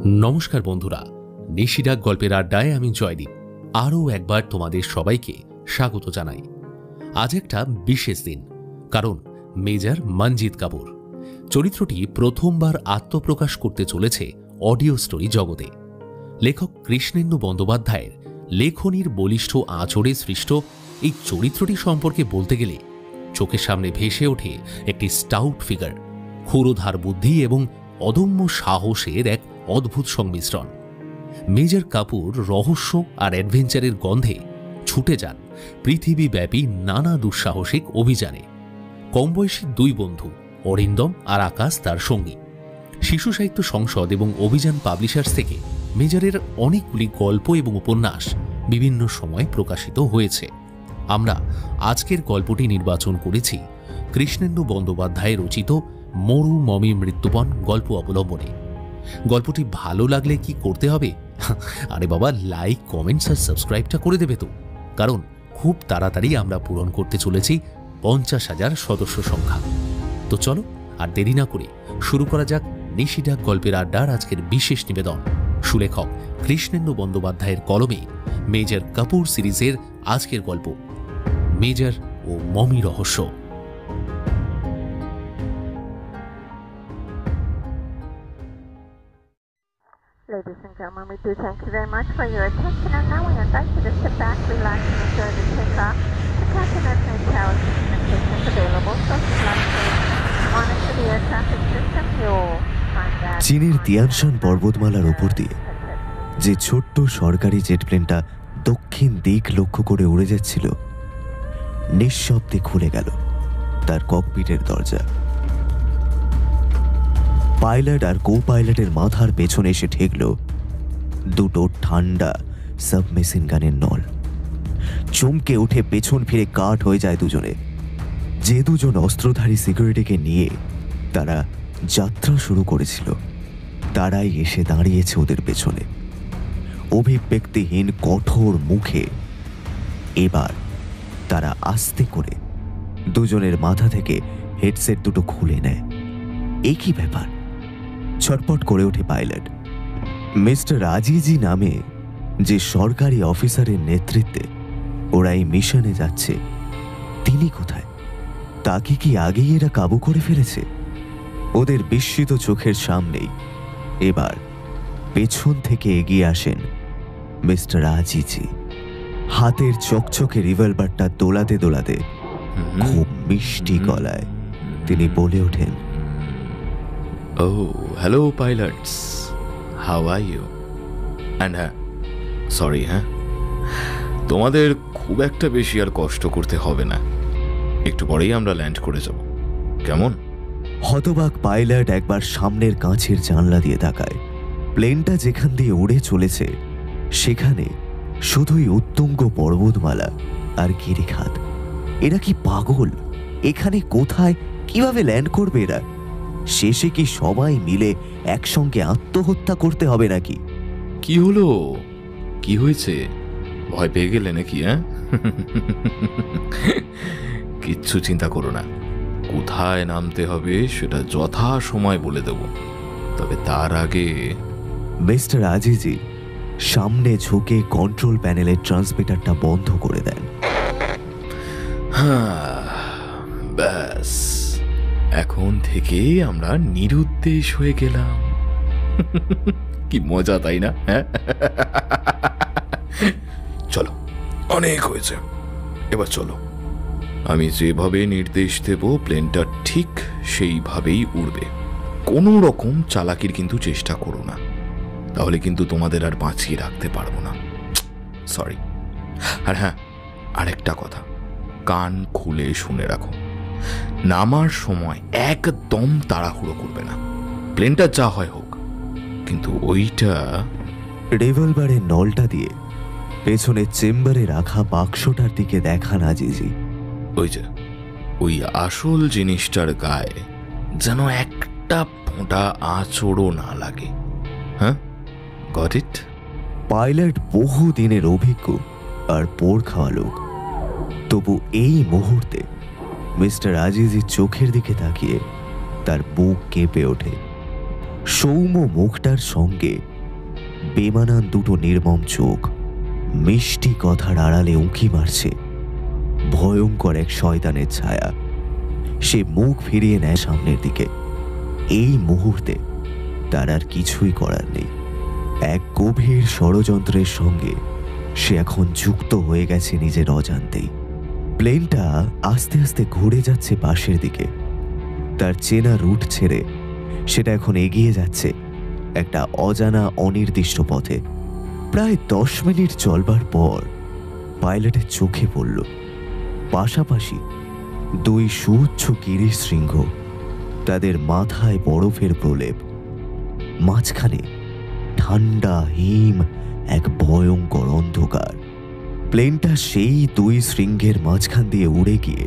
নমস্কার বন্ধুরা, নিশিরাগ গল্পের আড্ডায় আমি জয়দীপ আরও একবার তোমাদের সবাইকে স্বাগত জানাই। আজ একটা বিশেষ দিন, কারণ মেজর মনজিৎ কাপুর চরিত্রটি প্রথমবার আত্মপ্রকাশ করতে চলেছে অডিও স্টোরি জগতে। লেখক কৃষ্ণেন্দু বন্দ্যোপাধ্যায়ের লেখনীর বলিষ্ঠ আঁচড়ে সৃষ্ট এই চরিত্রটি সম্পর্কে বলতে গেলে চোখের সামনে ভেসে ওঠে একটি স্টাউট ফিগার, ক্ষুরোধার বুদ্ধি এবং অদম্য সাহসের এক অদ্ভুত সংমিশ্রণ। মেজর কাপুর রহস্য আর অ্যাডভেঞ্চারের গন্ধে ছুটে যান পৃথিবীব্যাপী নানা দুঃসাহসিক অভিযানে। কমবয়সী দুই বন্ধু অরিন্দম আর আকাশ তার সঙ্গী। শিশু সাহিত্য সংসদ এবং অভিযান পাবলিশার্স থেকে মেজরের অনেকগুলি গল্প এবং উপন্যাস বিভিন্ন সময় প্রকাশিত হয়েছে। আমরা আজকের গল্পটি নির্বাচন করেছি কৃষ্ণেন্দু বন্দ্যোপাধ্যায় রচিত মরু মমি মৃত্যুপণ গল্প অবলম্বনে। গল্পটি ভালো লাগলে কি করতে হবে? আরে বাবা, লাইক, কমেন্টস আর সাবস্ক্রাইবটা করে দেবে তো, কারণ খুব তাড়াতাড়ি আমরা পূরণ করতে চলেছি 50,000 সদস্য সংখ্যা। তো চলো আর দেরি না করে শুরু করা যাক নিশিরাগ গল্পের আড্ডার আজকের বিশেষ নিবেদন। সুলেখক কৃষ্ণেন্দু বন্দ্যোপাধ্যায়ের কলমে মেজর কাপুর সিরিজের আজকের গল্প মেজর ও মমি রহস্য। Ladies and gentlemen, we do thank you very much for your attention, and now we invite you to sit back, relax, and enjoy the takeoff. The captain has made tower communications available, so if you'd like to monitor the air traffic system, you'll find that. চীনের Tian Shan পর্বতমালার ওপর দিয়ে যে ছোট্ট সরকারি jet প্লেনটা দক্ষিণ দিক লক্ষ্য করে উড়ে যাচ্ছিল, নিঃশব্দে খুলে গেল তার ককপিটের দরজা। পাইলট আর কো পাইলটের মাথার পেছনে এসে ঠেকল দুটো ঠান্ডা সাবমেশিন গানের নল। চমকে উঠে পেছন ফিরে কাঠ হয়ে যায় দুজনে। যে দুজন অস্ত্রধারী সিকিউরিটিকে নিয়ে তারা যাত্রা শুরু করেছিল, তারাই এসে দাঁড়িয়েছে ওদের পেছনে, অভিব্যক্তিহীন কঠোর মুখে। এবার তারা আস্তে করে দুজনের মাথা থেকে হেডসেট দুটো খুলে নেয়। এ কি ব্যাপার? ছটপট করে ওঠে পাইলট। মিস্টার আজিজি নামে যে সরকারি অফিসারের নেতৃত্বে ওরা এই মিশনে যাচ্ছে, তিনি কোথায়? তাকে কি আগেই এরা কাবু করে ফেলেছে? ওদের বিস্মিত চোখের সামনেই এবার পেছন থেকে এগিয়ে আসেন মিস্টার আজিজি। হাতের চকচকে রিভলভারটা দোলাতে দোলাতে খুব মিষ্টি গলায় তিনি বলে ওঠেন, Oh, hello pilots. How are you? And sorry, তোমাদের খুব একটা বেশি আর কষ্ট করতে হবে না, একটু পরেই আমরা ল্যান্ড করে যাব, কেমন? হতবাক পাইলট একবার সামনের কাঁচের জানলা দিয়ে তাকায়। প্লেনটা যেখান দিয়ে উড়ে চলেছে সেখানে শুধুই উত্তুঙ্গ পর্বতমালা আর গিরিখাত। এরা কি পাগল? এখানে কোথায়, কিভাবে ল্যান্ড করবে এরা? শেষে কি সবাই মিলে একসঙ্গে আত্মহত্যা করতে হবে নাকি? কি হলো? কি হয়েছে? ভয় পেয়ে গেলে নাকি? কিচ্ছু চিন্তা করো না, কোথায় নামতে হবে সেটা যথা সময় বলে দেব। তবে তার আগে মিস্টার আজিজি সামনে ঝুঁকে কন্ট্রোল প্যানেলের ট্রান্সমিটারটা বন্ধ করে দেন। ব্যাস, এখন থেকে আমরা নিরুদ্দেশ হয়ে গেলাম। কি মজা, তাই না? চলো, অনেক হয়েছে, এবার চলো। আমি যেভাবে নির্দেশ দেব প্লেনটা ঠিক সেইভাবেই উড়বে। কোনো রকম চালাকির কিন্তু চেষ্টা করো না, তাহলে কিন্তু তোমাদের আর বাঁচিয়ে রাখতে পারবো না। সরি। আর আরেকটা কথা, কান খুলে শুনে রাখো, নামার সময় একদম তাড়াহুড়ো করবে না। প্লেনটা যা হয় হোক, কিন্তু ওইটা রিভলভারের নলটা দিয়ে পেছনে চেম্বারে রাখা বাক্সটার দিকে দেখান আজিজি। ওই আসল জিনিসটার গায়ে যেন একটা ফোঁটা আঁচড়ও না লাগে। Got it? পাইলট বহু দিনের অভিজ্ঞ আর পোড় খাওয়া লোক, তবু এই মুহূর্তে মিস্টার আজিজির চোখের দিকে তাকিয়ে তার বুক কেঁপে ওঠে। সৌম্য মুখটার সঙ্গে বেমানান দুটো নির্মম চোখ মিষ্টি কথার আড়ালে উঁকি মারছে ভয়ঙ্কর এক শয়তানের ছায়া। সে মুখ ফিরিয়ে নেয় সামনের দিকে। এই মুহূর্তে তার আর কিছুই করার নেই। এক গভীর ষড়যন্ত্রের সঙ্গে সে এখন যুক্ত হয়ে গেছে নিজের অজান্তেই। প্লেনটা আস্তে আস্তে ঘুরে যাচ্ছে পাশের দিকে। তার চেনা রুট ছেড়ে সেটা এখন এগিয়ে যাচ্ছে একটা অজানা অনির্দিষ্ট পথে। প্রায় 10 মিনিট চলবার পর পাইলটের চোখে পড়ল পাশাপাশি দুই সুউচ্চ গিরিশ শৃঙ্গ, তাদের মাথায় বরফের প্রলেপ, মাঝখানে ঠান্ডা হিম এক ভয়ঙ্কর অন্ধকার। প্লেনটা সেই দুই শৃঙ্গের মাঝখান দিয়ে উড়ে গিয়ে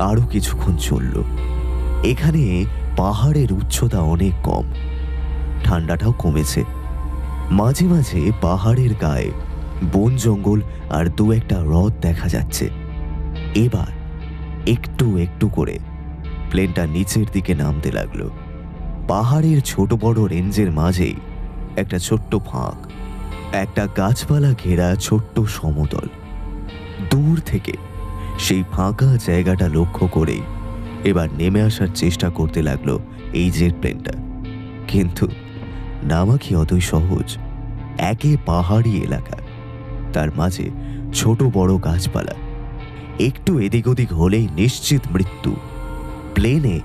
আরো কিছুক্ষণ চলল। এখানে পাহাড়ের উচ্চতা অনেক কম, ঠান্ডাটাও কমেছে। মাঝে মাঝে পাহাড়ের গায়ে বন জঙ্গল আর দু একটা হ্রদ দেখা যাচ্ছে। এবার একটু একটু করে প্লেনটা নিচের দিকে নামতে লাগলো। পাহাড়ের ছোট বড় রেঞ্জের মাঝেই একটা ছোট্ট ফাঁক, একটা গাছপালা ঘেরা ছোট্ট সমতল। দূর থেকে সেই ফাঁকা জায়গাটা লক্ষ্য করেই এবার নেমে আসার চেষ্টা করতে লাগলো এই জেট প্লেনটা। কিন্তু নামা কি অতই সহজ? একে পাহাড়ি এলাকা, তার মাঝে ছোট বড় গাছপালা, একটু এদিক ওদিক হলেই নিশ্চিত মৃত্যু। প্লেনে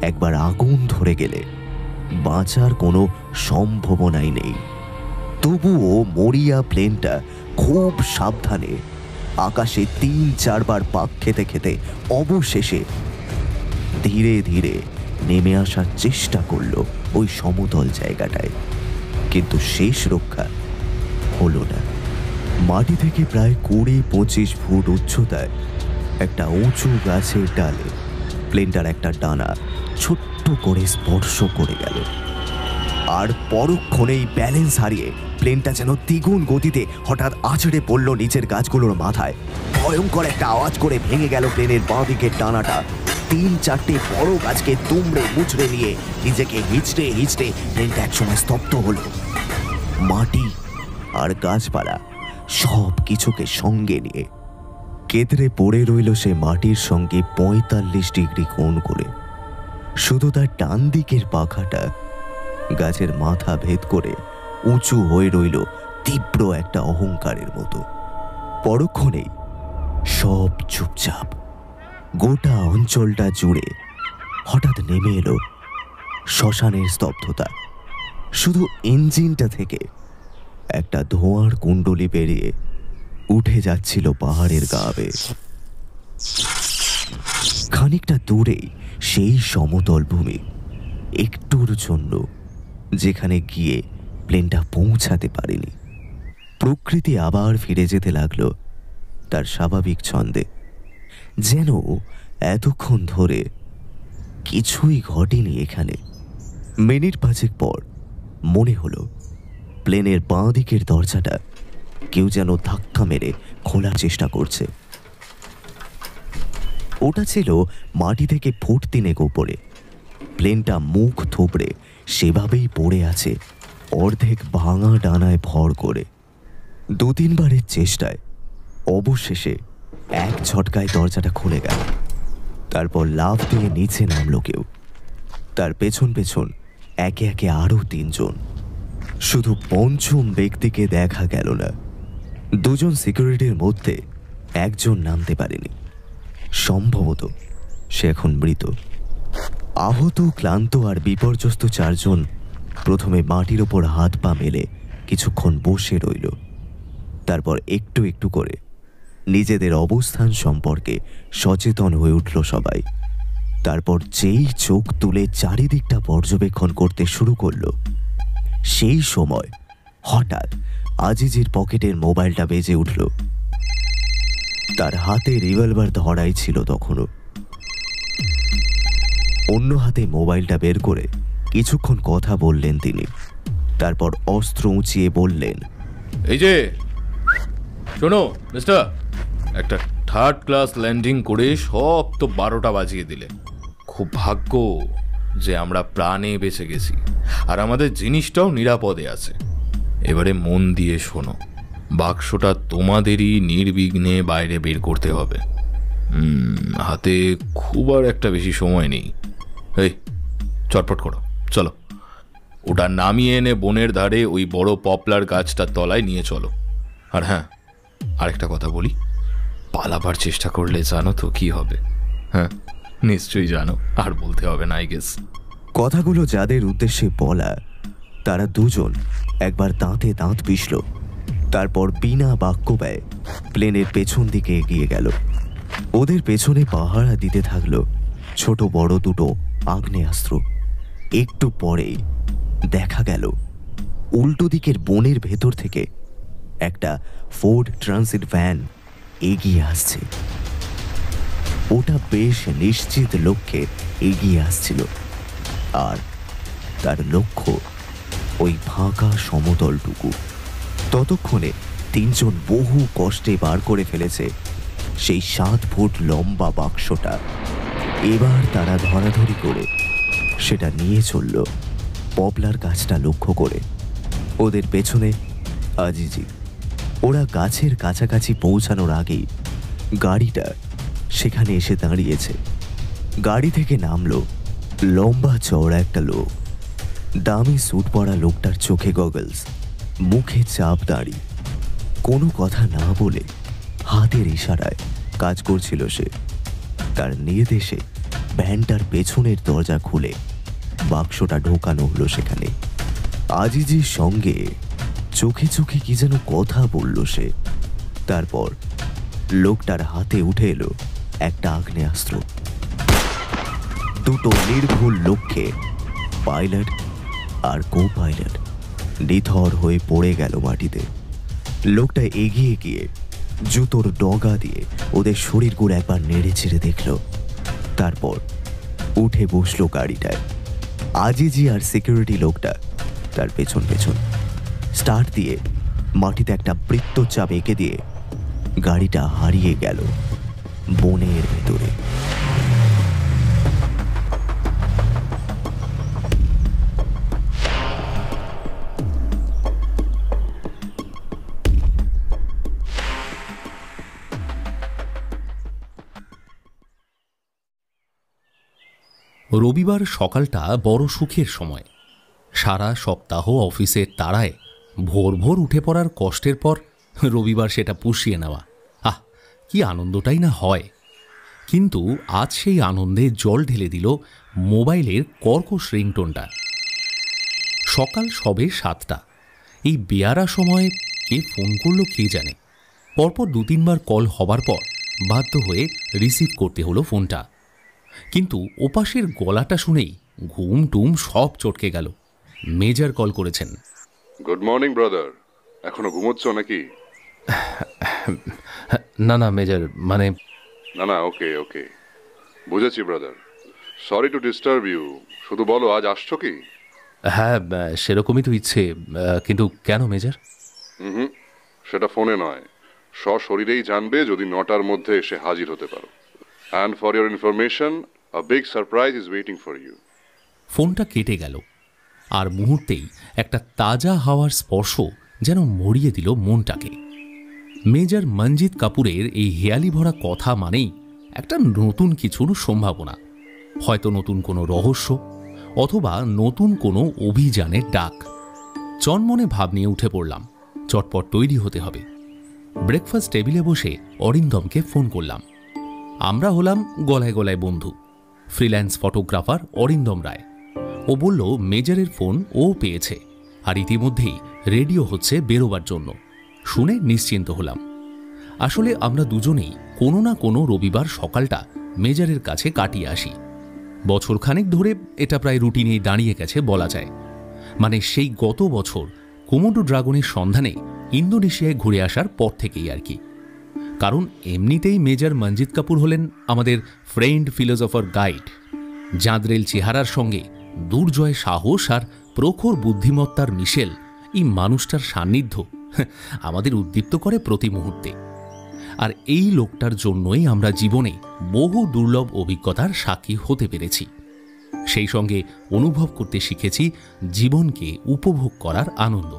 একবার আগুন ধরে গেলে বাঁচার কোনো সম্ভাবনাই নেই। তবুও মরিয়া প্লেনটা খুব সাবধানে আকাশে 3-4 বার পাক খেতে খেতে অবশেষে ধীরে ধীরে নেমে আসার চেষ্টা করলো ওই সমতল জায়গাটায়। কিন্তু শেষ রক্ষা হলো না। মাটি থেকে প্রায় 20-25 ফুট উচ্চতায় একটা উঁচু গাছের ডালে প্লেনটার একটা ডানা ছোট্ট করে স্পর্শ করে গেল। আর পরক্ষণেই ব্যালেন্স হারিয়ে প্লেনটা যেন দ্বিগুণ গতিতে হঠাৎ আছড়ে পড়ল নিচের গাছগুলোর মাথায়। ভয়ঙ্কর একটা আওয়াজ করে ভেঙে গেল প্লেনের বাঁ দিকের ডানাটা। 3-4টে বড় গাছকে দুমড়ে মুচড়ে নিয়ে নিজেকে হিচড়ে হিচড়ে প্লেনটা একসময় স্তব্ধ হলো। মাটি আর গাছপালা সব কিছুকে সঙ্গে নিয়ে কেতরে পড়ে রইল সে মাটির সঙ্গে 45 ডিগ্রি কোণ করে। শুধু তার ডান দিকের পাখাটা গাছের মাথা ভেদ করে উঁচু হয়ে রইল তীব্র একটা অহংকারের মতো। পরক্ষণেই সব চুপচাপ। গোটা অঞ্চলটা জুড়ে হঠাৎ নেমে এলো শ্মশানের স্তব্ধতা। শুধু ইঞ্জিনটা থেকে একটা ধোঁয়ার কুণ্ডলি বেরিয়ে উঠে যাচ্ছিল পাহাড়ের গা বেয়ে। খানিকটা দূরেই সেই সমতল ভূমি, একটুর জন্য যেখানে গিয়ে প্লেনটা পৌঁছাতে পারেনি। প্রকৃতি আবার ফিরে যেতে লাগলো তার স্বাভাবিক ছন্দে, যেন এতক্ষণ ধরে কিছুই ঘটেনি এখানে। মিনিট 5 পর মনে হলো প্লেনের বাঁ দিকের দরজাটা কেউ যেন ধাক্কা মেরে খোলার চেষ্টা করছে। ওটা ছিল মাটি থেকে ফুট 3 উপরে। প্লেনটা মুখ থুবড়ে সেভাবেই পড়ে আছে অর্ধেক ভাঙা ডানায় ভর করে। 2-3 বারের চেষ্টায় অবশেষে এক ঝটকায় দরজাটা খুলে গেল। তারপর লাফ দিয়ে নিচে নামলো কেউ। তার পেছন পেছন একে একে আরো 3 জন। শুধু পঞ্চম ব্যক্তিকে দেখা গেল না। 2 জন সিকিউরিটির মধ্যে একজন নামতে পারেনি। সম্ভবত সে এখন মৃত। আহত, ক্লান্ত আর বিপর্যস্ত 4 জন প্রথমে মাটির ওপর হাত পা মেলে কিছুক্ষণ বসে রইল। তারপর একটু একটু করে নিজেদের অবস্থান সম্পর্কে সচেতন হয়ে উঠল সবাই। তারপর যেই চোখ তুলে চারিদিকটা পর্যবেক্ষণ করতে শুরু করল, সেই সময় হঠাৎ আজিজের পকেটের মোবাইলটা বেজে উঠল। তার হাতে রিভলভার ধরাই ছিল তখনও। অন্য হাতে মোবাইলটা বের করে কিছুক্ষণ কথা বললেন তিনি। তারপর অস্ত্র উঁচিয়ে বললেন, এই যে শোনো মিস্টার, একটা 3rd ক্লাস ল্যান্ডিং করে সব তো 12টা বাজিয়ে দিলে। খুব ভাগ্য যে আমরা প্রাণে বেঁচে গেছি আর আমাদের জিনিসটাও নিরাপদে আছে। এবারে মন দিয়ে শোনো, বাক্সটা তোমাদেরই নির্বিঘ্নে বাইরে বের করতে হবে। হাতে খুব আর একটা বেশি সময় নেই। এই চটপট করো, চলো। ওটা নামিয়ে এনে বনের ধারে ওই বড় পপলার গাছটার তলায় নিয়ে চলো। আর হ্যাঁ, আরেকটা কথা বলি, পালাবার চেষ্টা করলে জানো তো কি হবে? হ্যাঁ, নিশ্চয়ই জানো, আর বলতে হবে না আই গেস। কথাগুলো যাদের উদ্দেশ্যে বলা তারা দুজন একবার দাঁতে দাঁত পিষল, তারপর বিনা বাক্য ব্যয় প্লেনের পেছন দিকে এগিয়ে গেল। ওদের পেছনে পাহারা দিতে থাকলো ছোট বড় দুটো আগ্নেয়াস্ত্র। একটু পরেই দেখা গেল উল্টো দিকের বনের ভেতর থেকে একটা ফোর্ড ট্রানজিট ভ্যান এগিয়ে আসছে। ওটা বেশ নিশ্চিত লক্ষ্যে এগিয়ে আসছিল, আর তার লক্ষ্য ওই ফাঁকা সমতলটুকু। ততক্ষণে তিনজন বহু কষ্টে বার করে ফেলেছে সেই 7 ফুট লম্বা বাক্সটা। এবার তারা ধরাধরি করে সেটা নিয়ে চলল পপলার গাছটা লক্ষ্য করে। ওদের পেছনে আজিজি। ওরা গাছের কাছাকাছি পৌঁছানোর আগেই গাড়িটা সেখানে এসে দাঁড়িয়েছে। গাড়ি থেকে নামলো লম্বা চওড়া একটা লোক। দামি স্যুট পরা লোকটার চোখে গগলস, মুখে চাপ দাড়ি। কোনো কথা না বলে হাতের ইশারায় কাজ করছিল সে। তার নির্দেশে ভ্যানটার পেছনের দরজা খুলে বাক্সটা ঢোকানো হলো সেখানে। আজিজির সঙ্গে চোখে চোখে কি যেন কথা বলল সে। তারপর লোকটার হাতে উঠে এলো একটা আগ্নেয়াস্ত্র। দুটো নির্ভুল লক্ষ্যে পাইলট আর কো পাইলট নিথর হয়ে পড়ে গেল মাটিতে। লোকটা এগিয়ে গিয়ে জুতোর ডগা দিয়ে ওদের শরীরগুলো একবার নেড়ে চেড়ে দেখল, তারপর উঠে বসলো গাড়িটায়। আজিজি আর সিকিউরিটি লোকটা তার পেছন পেছন স্টার্ট দিয়ে মাটিতে একটা বৃত্তচাপ এঁকে দিয়ে গাড়িটা হারিয়ে গেল বনের ভেতরে। রবিবার সকালটা বড় সুখের সময়। সারা সপ্তাহ অফিসের তাড়ায় ভোর ভোর উঠে পড়ার কষ্টের পর রবিবার সেটা পুষিয়ে নেওয়া, কি আনন্দটাই না হয়। কিন্তু আজ সেই আনন্দে জল ঢেলে দিল মোবাইলের কর্কশ রিংটোনটা। সকাল সবে 7টা। এই বেয়ারা সময় কে ফোন করলো কে জানে। পরপর 2-3 বার কল হবার পর বাধ্য হয়ে রিসিভ করতে হলো ফোনটা। কিন্তু ওপাশের গলাটা শুনেই ঘুম টুম সব চটকে গেল। মেজর কল করেছেন। গুড মর্নিং ব্রাদার, এখনো ঘুমোচ্ছ নাকি? না না মেজর, মানে না ওকে বুঝেছি brother, sorry to disturb you. শুধু বলো আজ আসছো কি? হ্যাঁ সেরকমই তো ইচ্ছে, কিন্তু কেন মেজর? সেটা ফোনে নয়, সশরীরেই জানবে যদি 9টার মধ্যে এসে হাজির হতে পারো। And for your information, a big surprise is waiting for you. ফোনটা কেটে গেল, আর মুহূর্তেই একটা তাজা হাওয়ার স্পর্শ যেন মরিয়ে দিল মনটাকে। মেজর মঞ্জিত কাপুরের এই হেয়ালি ভরা কথা মানেই একটা নতুন কিছুর সম্ভাবনা, হয়তো নতুন কোনো রহস্য অথবা নতুন কোনো অভিযানের ডাক। চনমনে ভাব নিয়ে উঠে পড়লাম, চটপট তৈরি হতে হবে। ব্রেকফাস্ট টেবিলে বসে অরিন্দমকে ফোন করলাম। আমরা হলাম গলায় গলায় বন্ধু। ফ্রিল্যান্স ফটোগ্রাফার অরিন্দম রায়। ও বলল মেজরের ফোন ও পেয়েছে, আর ইতিমধ্যেই রেডিও হচ্ছে বেরোবার জন্য। শুনে নিশ্চিন্ত হলাম। আসলে আমরা দুজনেই কোনো না কোনো রবিবার সকালটা মেজরের কাছে কাটিয়ে আসি। বছরখানেক ধরে এটা প্রায় রুটিনেই দাঁড়িয়ে গেছে বলা যায়। মানে সেই গত বছর কোমোডো ড্রাগনের সন্ধানে ইন্দোনেশিয়ায় ঘুরে আসার পর থেকেই আর কি। কারণ এমনিতেই মেজর মঞ্জিত কাপুর হলেন আমাদের ফ্রেন্ড ফিলোসফার গাইড। জাঁদরেল চেহারার সঙ্গে দুর্জয় সাহস আর প্রখর বুদ্ধিমত্তার মিশেল এই মানুষটার সান্নিধ্য আমাদের উদ্দীপ্ত করে প্রতি মুহূর্তে। আর এই লোকটার জন্যই আমরা জীবনে বহু দুর্লভ অভিজ্ঞতার সাক্ষী হতে পেরেছি। সেই সঙ্গে অনুভব করতে শিখেছি জীবনকে উপভোগ করার আনন্দ।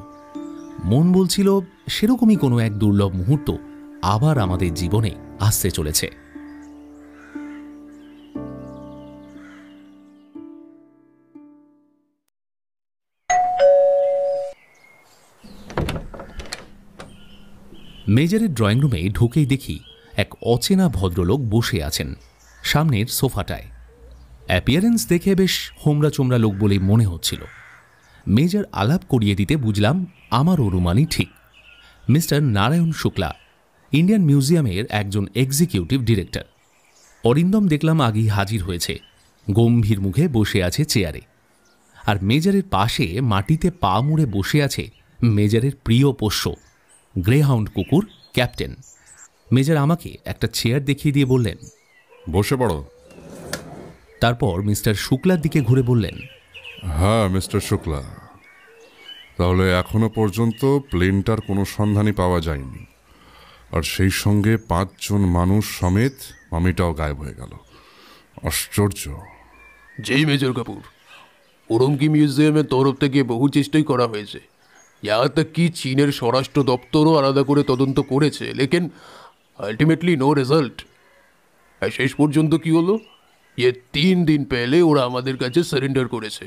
মন বলছিল সেরকমই কোনো এক দুর্লভ মুহূর্ত আবার আমাদের জীবনে আসতে চলেছে। মেজরের ড্রয়িং রুমে ঢুকেই দেখি এক অচেনা ভদ্রলোক বসে আছেন সামনের সোফাটায়। অ্যাপিয়ারেন্স দেখে বেশ হোমরা চোমরা লোক বলেই মনে হচ্ছিল। মেজর আলাপ করিয়ে দিতে বুঝলাম আমার অনুমানই ঠিক। মিস্টার নারায়ণ শুক্লা, ইন্ডিয়ান মিউজিয়ামের একজন এক্সিকিউটিভ ডিরেক্টর। অরিন্দম দেখলাম আগেই হাজির হয়েছে, গম্ভীর মুখে বসে আছে চেয়ারে। আর মেজরের পাশে মাটিতে পা মুড়ে বসে আছে মেজরের প্রিয় পোষ্য গ্রেহাউন্ড কুকুর ক্যাপ্টেন। মেজর আমাকে একটা চেয়ার দেখিয়ে দিয়ে বললেন, বসে পড়ো। তারপর মিস্টার শুক্লার দিকে ঘুরে বললেন, হ্যাঁ মিস্টার শুক্লা, তাহলে এখনো পর্যন্ত প্লেনটার কোনো সন্ধানই পাওয়া যায়নি, আর সেই সঙ্গে 5 জন মানুষ সমেত মামিটাও গায়েব হয়ে গেল। আশ্চর্য। জি মেজর কাপুর, উরুমকি মিউজিয়ামের তরফ থেকে বহু চেষ্টাই করা হয়েছে। यहाँ तक कि চীনের স্বরাষ্ট্র দপ্তরও আলাদা করে তদন্ত করেছে, লেকিন আলটিমেটলি নো রেজাল্ট। আর শেষ পর্যন্ত কি হলো, ये 3 दिन पहले ওরা আমাদের কাছে সারেন্ডার করেছে।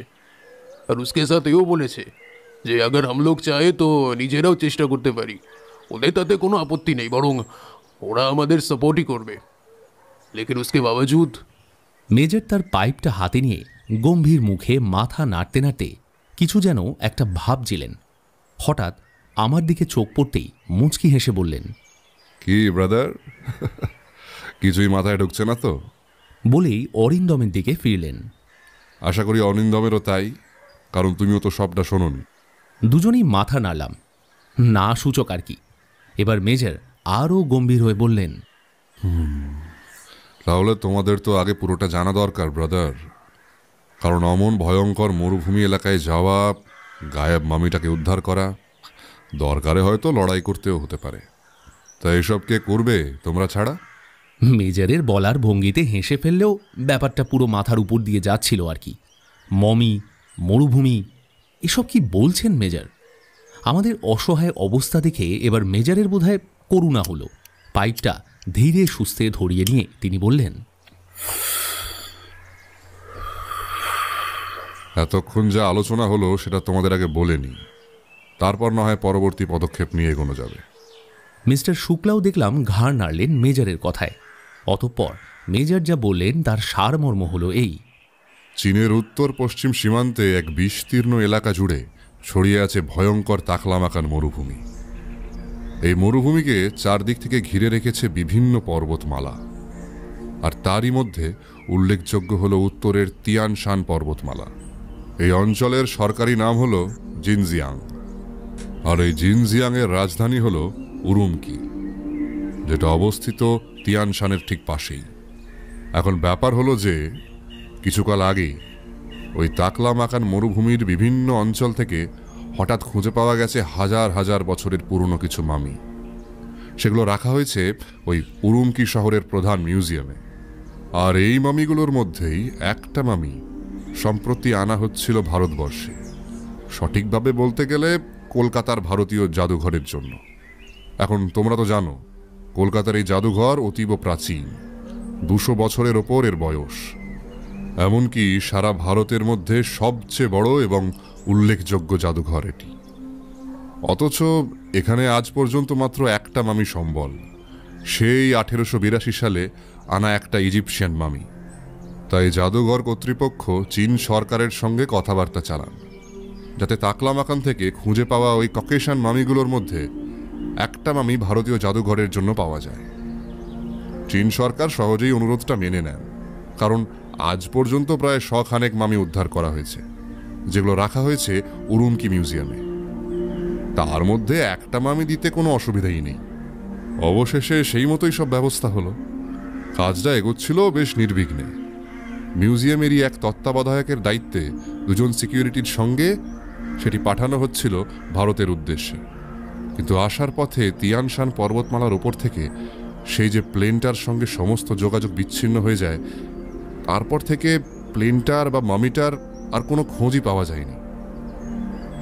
আর उसके साथ এও বলেছে যে अगर हम लोग चाहे तो নিজেরাও চেষ্টা করতে পারি, ওদের তাতে কোনো আপত্তি নেই, বরং ওরা আমাদের সাপোর্টই করবে। লেকিন उसके बावजूद। মেজর তার পাইপটা হাতে নিয়ে গম্ভীর মুখে মাথা নাড়তে নাড়তে কিছু যেন একটা ভাবছিলেন। হঠাৎ আমার দিকে চোখ পড়তেই মুচকি হেসে বললেন, কি ব্রাদার, কিছুই মাথায় ঢুকছে না তো? বলেই অরিন্দমের দিকে ফিরলেন। আশা করি অরিন্দমেরও তাই, কারণ তুমিও তো সবটা শোনোনি। দুজনেই মাথা নাড়লাম, না সূচক আর কি। এবার মেজর আরও গম্ভীর হয়ে বললেন, তাহলে তোমাদের তো আগে পুরোটা জানা দরকার ব্রাদার, কারণ অমন ভয়ঙ্কর মরুভূমি এলাকায় যাওয়া, গায়েব মামিটাকে উদ্ধার করা, দরকারে হয়তো লড়াই করতেও হতে পারে। তা এসব কে করবে তোমরা ছাড়া? মেজরের বলার ভঙ্গিতে হেসে ফেললেও ব্যাপারটা পুরো মাথার উপর দিয়ে যাচ্ছিল আর কি। মমি, মরুভূমি, এসব কি বলছেন মেজর? আমাদের অসহায় অবস্থা দেখে এবার মেজরের বোধহয় করুণা হলো। পাইপটা ধীরে সুস্থে ধরিয়ে নিয়ে তিনি বললেন, এতক্ষণ যা আলোচনা হলো সেটা তোমাদের আগে বলেনি, তারপর না হয় পরবর্তী পদক্ষেপ নিয়ে এগোনো যাবে। মিস্টার শুক্লাও দেখলাম ঘাড় নাড়লেন মেজরের কথায়। অতঃপর মেজর যা বললেন তার সারমর্ম হলো এই: চীনের উত্তর পশ্চিম সীমান্তে এক বিস্তীর্ণ এলাকা জুড়ে ছড়িয়ে আছে ভয়ঙ্কর তাকলামাকান মরুভূমি। এই মরুভূমিকে চারদিক থেকে ঘিরে রেখেছে বিভিন্ন পর্বতমালা, আর তারই মধ্যে উল্লেখযোগ্য হল উত্তরের তিয়ান শান পর্বতমালা। এই অঞ্চলের সরকারি নাম হল জিনজিয়াং, আর এই জিনজিয়াংয়ের রাজধানী হল উরুমকি, যেটা অবস্থিত তিয়ান শানের ঠিক পাশেই। এখন ব্যাপার হলো যে কিছুকাল আগেই ওই তাকলামাকান মরুভূমির বিভিন্ন অঞ্চল থেকে হঠাৎ খুঁজে পাওয়া গেছে হাজার হাজার বছরের পুরনো কিছু মামি। সেগুলো রাখা হয়েছে ওই উরুমকি শহরের প্রধান মিউজিয়ামে। আর এই মামিগুলোর মধ্যেই একটা মামি সম্প্রতি আনা হচ্ছিল ভারতবর্ষে, সঠিকভাবে বলতে গেলে কলকাতার ভারতীয় জাদুঘরের জন্য। এখন তোমরা তো জানো কলকাতার এই জাদুঘর অতীব প্রাচীন, 200 বছরের ওপর এর বয়স। এমনকি সারা ভারতের মধ্যে সবচেয়ে বড় এবং উল্লেখযোগ্য জাদুঘর এটি। অথচ এখানে আজ পর্যন্ত মাত্র একটা মামি সম্বল, সেই 1882 সালে আনা একটা ইজিপশিয়ান মামি। তাই জাদুঘর কর্তৃপক্ষ চীন সরকারের সঙ্গে কথাবার্তা চালান, যাতে তাকলামাকান থেকে খুঁজে পাওয়া ওই ককেশান মামিগুলোর মধ্যে একটা মামি ভারতীয় জাদুঘরের জন্য পাওয়া যায়। চীন সরকার সহজেই অনুরোধটা মেনে নেন, কারণ আজ পর্যন্ত প্রায় 100 খানেক মামি উদ্ধার করা হয়েছে, যেগুলো রাখা হয়েছে উরুমকি মিউজিয়ামে। তার মধ্যে একটা মামি দিতে কোনো অসুবিধাই নেই। অবশেষে সেই মতোই সব ব্যবস্থা হলো। কাজটা এগোচ্ছিল বেশ নির্বিঘ্নে। মিউজিয়ামেরই এক তত্ত্বাবধায়কের দায়িত্বে 2 জন সিকিউরিটির সঙ্গে সেটি পাঠানো হচ্ছিল ভারতের উদ্দেশ্যে। কিন্তু আসার পথে তিয়ান শান পর্বতমালার ওপর থেকে সেই যে প্লেনটার সঙ্গে সমস্ত যোগাযোগ বিচ্ছিন্ন হয়ে যায়, তারপর থেকে প্লেনটার বা মামিটার আর কোনো খোঁজই পাওয়া যায়নি।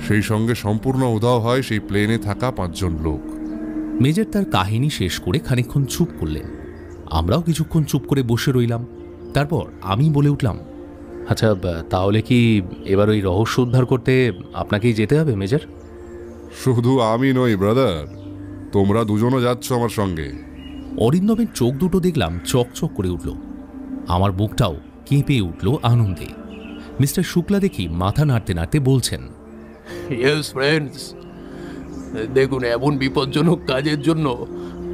সেই সঙ্গে সম্পূর্ণ উধাও হয় সেই প্লেনে থাকা 5 জন লোক। মেজর তার কাহিনী শেষ করে খানিকক্ষণ চুপ করলেন। আমরাও কিছুক্ষণ চুপ করে বসে রইলাম। তারপর আমি বলে উঠলাম, আচ্ছা তাহলে কি এবার ওই রহস্য উদ্ধার করতে আপনাকেই যেতে হবে মেজর? শুধু আমি নই ব্রাদার, তোমরা দুজনও যাচ্ছ আমার সঙ্গে। অরিন্দমের চোখ দুটো দেখলাম চকচক করে উঠল। আমার বুকটাও কেঁপে উঠল আনন্দে। মিস্টার শুক্লা দেখি মাথা নাড়তে নাড়তে বলছেন, ইয়েস ফ্রেন্ডস, দেখুন এমন বিপজ্জনক কাজের জন্য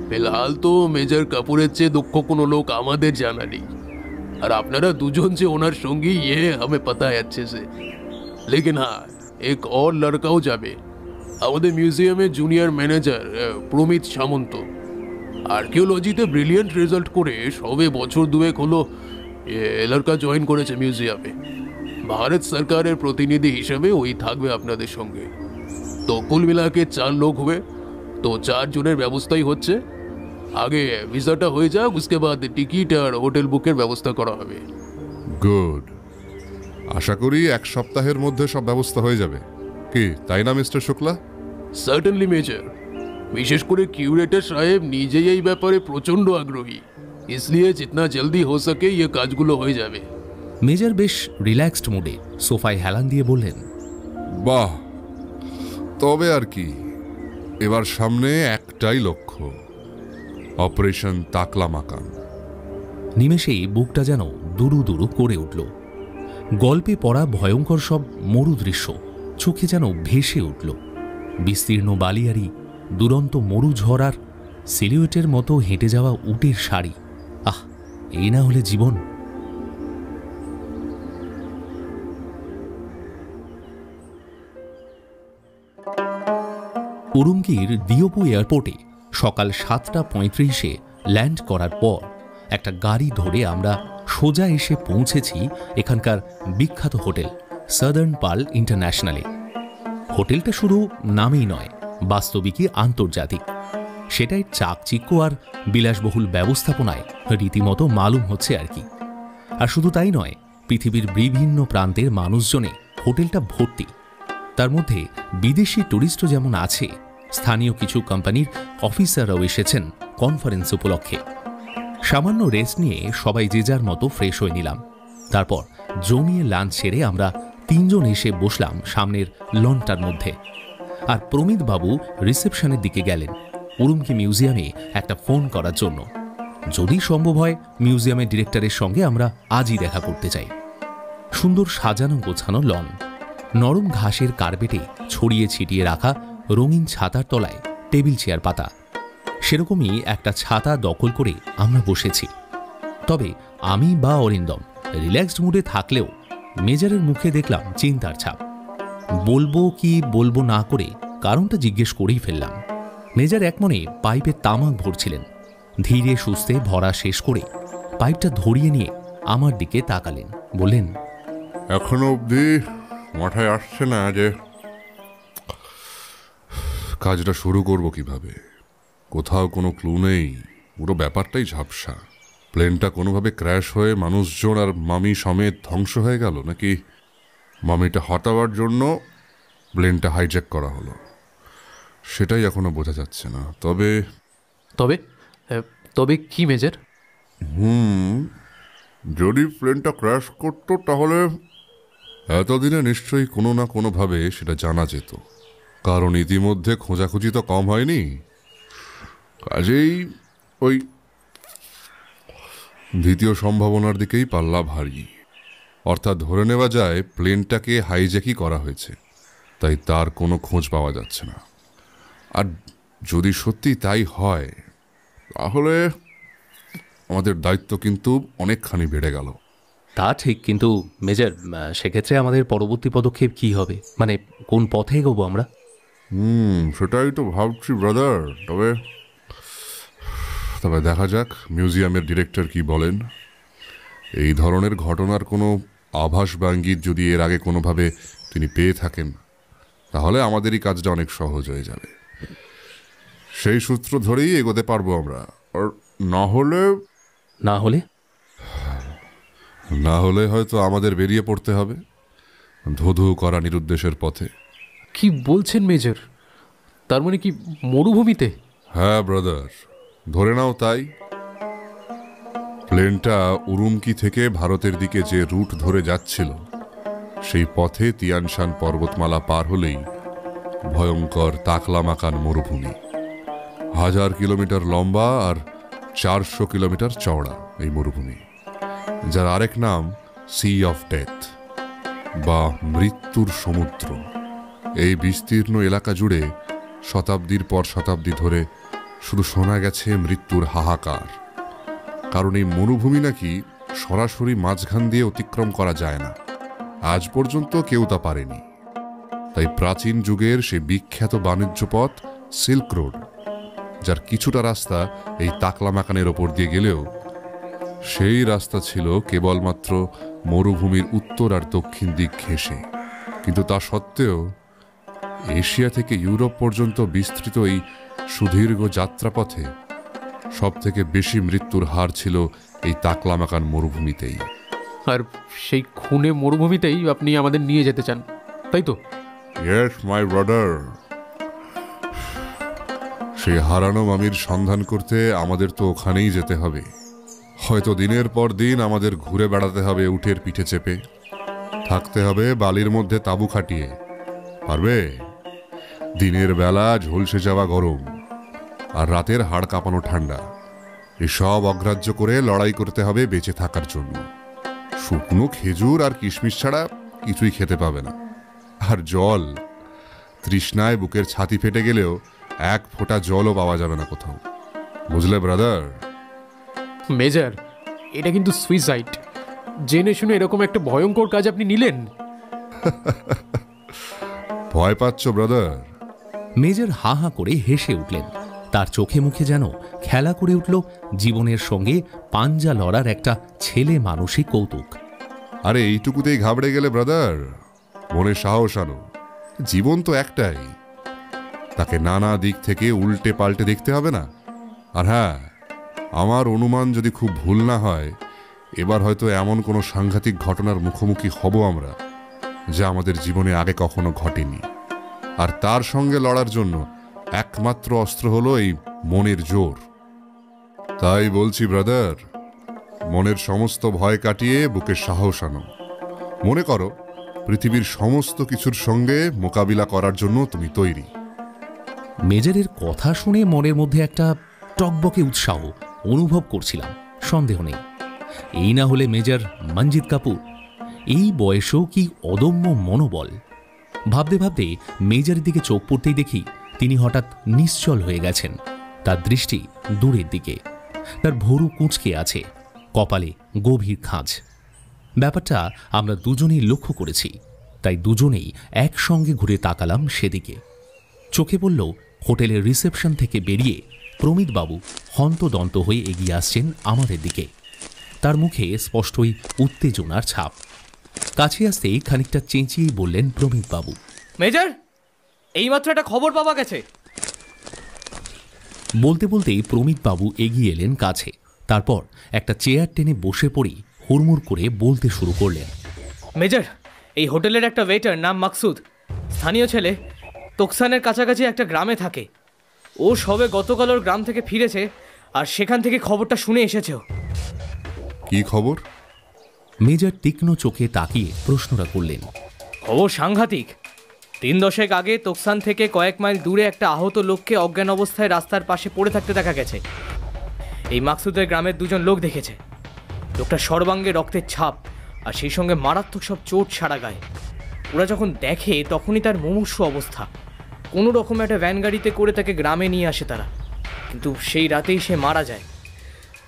ফিলহাল তো মেজর কাপুরের চেয়ে দক্ষ কোনো লোক আমাদের জানা নেই। আর আপনারা দুজন যে ওনার সঙ্গী ये हमें पता है अच्छे से। लेकिन हाँ, एक और लड़काও যাবে, আমাদের মিউজিয়ামের জুনিয়র ম্যানেজার প্রমিত সামন্ত। আর্কিওলজিতে ব্রিলিয়েন্ট রেজাল্ট করে সবে বছর দুয়েক হলো লড়কা জয়েন করেছে মিউজিয়ামে। ভারত সরকারের প্রতিনিধি হিসেবে ওই থাকবে আপনাদের সঙ্গে। তো কুল মিলাকে 4 লোক হবে। তো 4 জনের ব্যবস্থাই হচ্ছে। আগে ভিসাটা হয়ে যাক, उसके बाद টিকিট আর হোটেল বুকের ব্যবস্থা করা হবে। গুড, আশা করি 1 সপ্তাহের মধ্যে সব ব্যবস্থা হয়ে যাবে, কি তাই না মিস্টার শুক্লা? সার্টেনলি মেজর, বিশেষ করে কিউরেটর সাহেব নিজেই এই ব্যাপারে প্রচন্ড আগ্রহী। इसलिए जितना जल्दी हो सके ये কাজগুলো হয়ে যাবে। মেজর বেশ রিল্যাক্সড মুডে সোফায় হেলান দিয়ে বললেন, বাহ, তবে আর কি, এবার সামনে একটাই লক্ষ্য, অপারেশন তাকলামাকান। নিমেষেই বুকটা যেন দুরু দুরু করে উঠল। গল্পে পড়া ভয়ঙ্কর সব মরু দৃশ্য চোখে যেন ভেসে উঠল। বিস্তীর্ণ বালিয়ারি, দুরন্ত মরু ঝড় আর সিলিউটের মতো হেঁটে যাওয়া উটের শাড়ি। আহ, এই না হলে জীবন। উরুমকির দিওপু এয়ারপোর্টে সকাল 7:35-এ ল্যান্ড করার পর একটা গাড়ি ধরে আমরা সোজা এসে পৌঁছেছি এখানকার বিখ্যাত হোটেল সাদার্ন পার্ল ইন্টারন্যাশনালে। হোটেলটা শুধু নামেই নয়, বাস্তবিকই আন্তর্জাতিক। সেটাই চাকচিক্য আর বিলাসবহুল ব্যবস্থাপনায় রীতিমতো মালুম হচ্ছে আর কি। আর শুধু তাই নয়, পৃথিবীর বিভিন্ন প্রান্তের মানুষজনে হোটেলটা ভর্তি। তার মধ্যে বিদেশি টুরিস্টও যেমন আছে, স্থানীয় কিছু কোম্পানির অফিসাররাও এসেছেন কনফারেন্স উপলক্ষে। সামান্য রেস্ট নিয়ে সবাই যে যার মতো ফ্রেশ হয়ে নিলাম। তারপর জমিয়ে লাঞ্চ সেরে আমরা 3 জন এসে বসলাম সামনের লনটার মধ্যে। আর প্রমিত বাবু রিসেপশনের দিকে গেলেন উরুমকি মিউজিয়ামে একটা ফোন করার জন্য। যদি সম্ভব হয় মিউজিয়ামের ডিরেক্টরের সঙ্গে আমরা আজই দেখা করতে চাই। সুন্দর সাজানো গোছানো লন, নরম ঘাসের কার্পেটে ছড়িয়ে ছিটিয়ে রাখা রঙিন ছাতার তলায় টেবিল চেয়ার পাতা। সেরকমই একটা ছাতা দখল করে আমরা বসেছি। তবে আমি বা অরিন্দম রিল্যাক্সড মুডে থাকলেও মেজরের মুখে দেখলাম চিন্তার ছাপ। বলবো কি বলবো না করে কারণটা জিজ্ঞেস করেই ফেললাম। মেজর একমনে পাইপে তামাক ভরছিলেন। ধীরে সুস্থে ভরা শেষ করে পাইপটা ধরিয়ে নিয়ে আমার দিকে তাকালেন, বললেন, এখনো অবধি মাথায় আসছে না যে কাজটা শুরু করব কিভাবে। কোথাও কোনো ক্লু নেই, পুরো ব্যাপারটাই ঝাপসা। প্লেনটা কোনোভাবে ক্র্যাশ হয়ে মানুষজন আর মামি সমেত ধ্বংস হয়ে গেল, নাকি মামিটা হটাবার জন্য প্লেনটা হাইজ্যাক করা হলো, সেটাই এখনো বোঝা যাচ্ছে না। তবে তবে তবে কি মেজর? যদি প্লেনটা ক্র্যাশ করতো তাহলে এতদিনে নিশ্চয়ই কোনো না কোনোভাবে সেটা জানা যেত, কারণ ইতিমধ্যে খোঁজাখুঁজি তো কম হয়নি। কাজেই ওই দ্বিতীয় সম্ভাবনার দিকেই পাল্লা ভারী। অর্থাৎ ধরে নেওয়া যায় প্লেনটাকে হাইজ্যাকই করা হয়েছে, তাই তার কোনো খোঁজ পাওয়া যাচ্ছে না। আর যদি সত্যি তাই হয় তাহলে আমাদের দায়িত্ব কিন্তু অনেকখানি বেড়ে গেল। তা ঠিক, কিন্তু মেজর সেক্ষেত্রে আমাদের পরবর্তী পদক্ষেপ কি হবে? মানে কোন পথে এগোবো আমরা? সেটাই তো ভাবছি ব্রাদার। তবে দেখা যাক মিউজিয়ামের ডিরেক্টর কি বলেন। এই ধরনের ঘটনার কোনো আভাস বা ইঙ্গিত যদি এর আগে কোনোভাবে তিনি পেয়ে থাকেন তাহলে আমাদেরই কাজটা অনেক সহজ হয়ে যাবে। সেই সূত্র ধরেই এগোতে পারবো আমরা। আর না হলে হয়তো আমাদের বেরিয়ে পড়তে হবে ধু ধু করা নিরুদ্দেশের পথে। কি বলছেন মেজর? তার মানে কি মরুভূমিতে? হ্যাঁ ব্রাদার, ধরে নাও তাই। প্লেনটা উরুমকি থেকে ভারতের দিকে যে রুট ধরে যাচ্ছিল, সেই পথে তিয়ানশান পর্বতমালা পার হলেই ভয়ঙ্কর তাকলামাকান মরুভূমি। 1000 কিলোমিটার লম্বা আর 400 কিলোমিটার চওড়া এই মরুভূমি, যার আরেক নাম সি অফ ডেথ বা মৃত্যুর সমুদ্র। এই বিস্তীর্ণ এলাকা জুড়ে শতাব্দীর পর শতাব্দী ধরে শুধু শোনা গেছে মৃত্যুর হাহাকার। কারণ এই মরুভূমি নাকি সরাসরি মাঝখান দিয়ে অতিক্রম করা যায় না, আজ পর্যন্ত কেউ তা পারেনি। তাই প্রাচীন যুগের সেই বিখ্যাত বাণিজ্য পথ সিল্ক রোড, যার কিছুটা রাস্তা এই তাকলামাকানের ওপর দিয়ে গেলেও সেই রাস্তা ছিল কেবলমাত্র মরুভূমির উত্তর আর দক্ষিণ দিক ঘেঁষে। কিন্তু তা সত্ত্বেও এশিয়া থেকে ইউরোপ পর্যন্ত বিস্তৃত এই সুদীর্ঘ যাত্রাপথে সব থেকে বেশি মৃত্যুর হার ছিল এই তাকলামাকান মরুভূমিতেই। আর সেই খুনে মরুভূমিতেই আপনি আমাদের নিয়ে যেতে চান, তাই তো? Yes my brother. সেই হারানো মামির সন্ধান করতে আমাদের তো ওখানেই যেতে হবে। হয়তো দিনের পর দিন আমাদের ঘুরে বেড়াতে হবে উটের পিঠে চেপে, থাকতে হবে বালির মধ্যে তাঁবু খাটিয়ে। পারবে? দিনের বেলা ঝলসে যাওয়া গরম আর রাতের হাড় কাঁপানো ঠান্ডা, এসব অগ্রাহ্য করে লড়াই করতে হবে বেঁচে থাকার জন্য। শুকনো খেজুর আর কিশমিশ ছাড়া কিছুই খেতে পাবে না। আর জল, তৃষ্ণায় বুকের ছাতি ফেটে গেলেও এক ফোঁটা জলও পাওয়া যাবে না কোথাও। বুঝলে ব্রাদার? মেজর, এটা কিন্তু সুইসাইড। জেনে শুনে এরকম একটা ভয়ঙ্কর কাজ আপনি নিলেন। ভয় পাচ্ছ ব্রাদার? মেজর হা হা করে হেসে উঠলেন। তার চোখে মুখে যেন খেলা করে উঠল জীবনের সঙ্গে পাঞ্জা লড়ার একটা ছেলে মানুষই কৌতুক। আরে এইটুকুতেই ঘাবড়ে গেলে ব্রাদার? মনে সাহস আনো, জীবন তো একটাই, তাকে নানা দিক থেকে উল্টে পাল্টে দেখতে হবে না? আর হ্যাঁ, আমার অনুমান যদি খুব ভুল না হয়, এবার হয়তো এমন কোনো সাংঘাতিক ঘটনার মুখোমুখি হব আমরা, যা আমাদের জীবনে আগে কখনো ঘটেনি। আর তার সঙ্গে লড়ার জন্য একমাত্র অস্ত্র হলো এই মনের জোর। তাই বলছি ব্রাদার, মনের সমস্ত ভয় কাটিয়ে বুকে সাহস আনো। মনে করো পৃথিবীর সমস্ত কিছুর সঙ্গে মোকাবিলা করার জন্য তুমি তৈরি। মেজরের কথা শুনে মনের মধ্যে একটা টকবকে উৎসাহ অনুভব করছিলাম, সন্দেহ নেই। এই না হলে মেজর মঞ্জিত কাপুর, এই বয়সেও কি অদম্য মনোবল! ভাবতে ভাবতে মেজরের দিকে চোখ পড়তেই দেখি তিনি হঠাৎ নিশ্চল হয়ে গেছেন। তার দৃষ্টি দূরের দিকে, তার ভরু কুঁচকে আছে, কপালে গভীর খাঁজ। ব্যাপারটা আমরা দুজনেই লক্ষ্য করেছি, তাই দুজনেই একসঙ্গে ঘুরে তাকালাম সেদিকে। চোখে পড়ল হোটেলের রিসেপশন থেকে বেরিয়ে প্রমিতবাবু হন্তদন্ত হয়ে এগিয়ে আসছেন আমাদের দিকে। তার মুখে স্পষ্টই উত্তেজনার ছাপ। কাছে আসতেই খানিকটা চেঁচিয়েই বললেন প্রমিতবাবু, মেজর, এইমাত্র একটা খবর পাওয়া গেছে। বলতে বলতেই প্রমিতবাবু এগিয়ে এলেন কাছে। তারপর একটা চেয়ার টেনে বসে পড়ি হুড়মুড় করে বলতে শুরু করলেন, মেজর, এই হোটেলের একটা ওয়েটার নাম মাকসুদ, স্থানীয় ছেলে, তোকসানের কাছাকাছি একটা গ্রামে থাকে। ও সবে গতকাল ওর গ্রাম থেকে ফিরেছে, আর সেখান থেকে খবরটা শুনে এসেছেও। কি খবর? মেজর তীক্ষ্ণ চোখে তাকিয়ে প্রশ্নটা করলেন। খবর সাংঘাতিক। 3 দশক আগে তোকসান থেকে কয়েক মাইল দূরে একটা আহত লোককে অজ্ঞান অবস্থায় রাস্তার পাশে পড়ে থাকতে দেখা গেছে। এই মাকসুদের গ্রামের 2 জন লোক দেখেছে। লোকটা সর্বাঙ্গে রক্তের ছাপ, আর সেই সঙ্গে মারাত্মক সব চোট সারা গায়ে। ওরা যখন দেখে তখনই তার মুমূর্ষু অবস্থা। কোনো রকম একটা ভ্যান গাড়িতে করে তাকে গ্রামে নিয়ে আসে তারা, কিন্তু সেই রাতেই সে মারা যায়।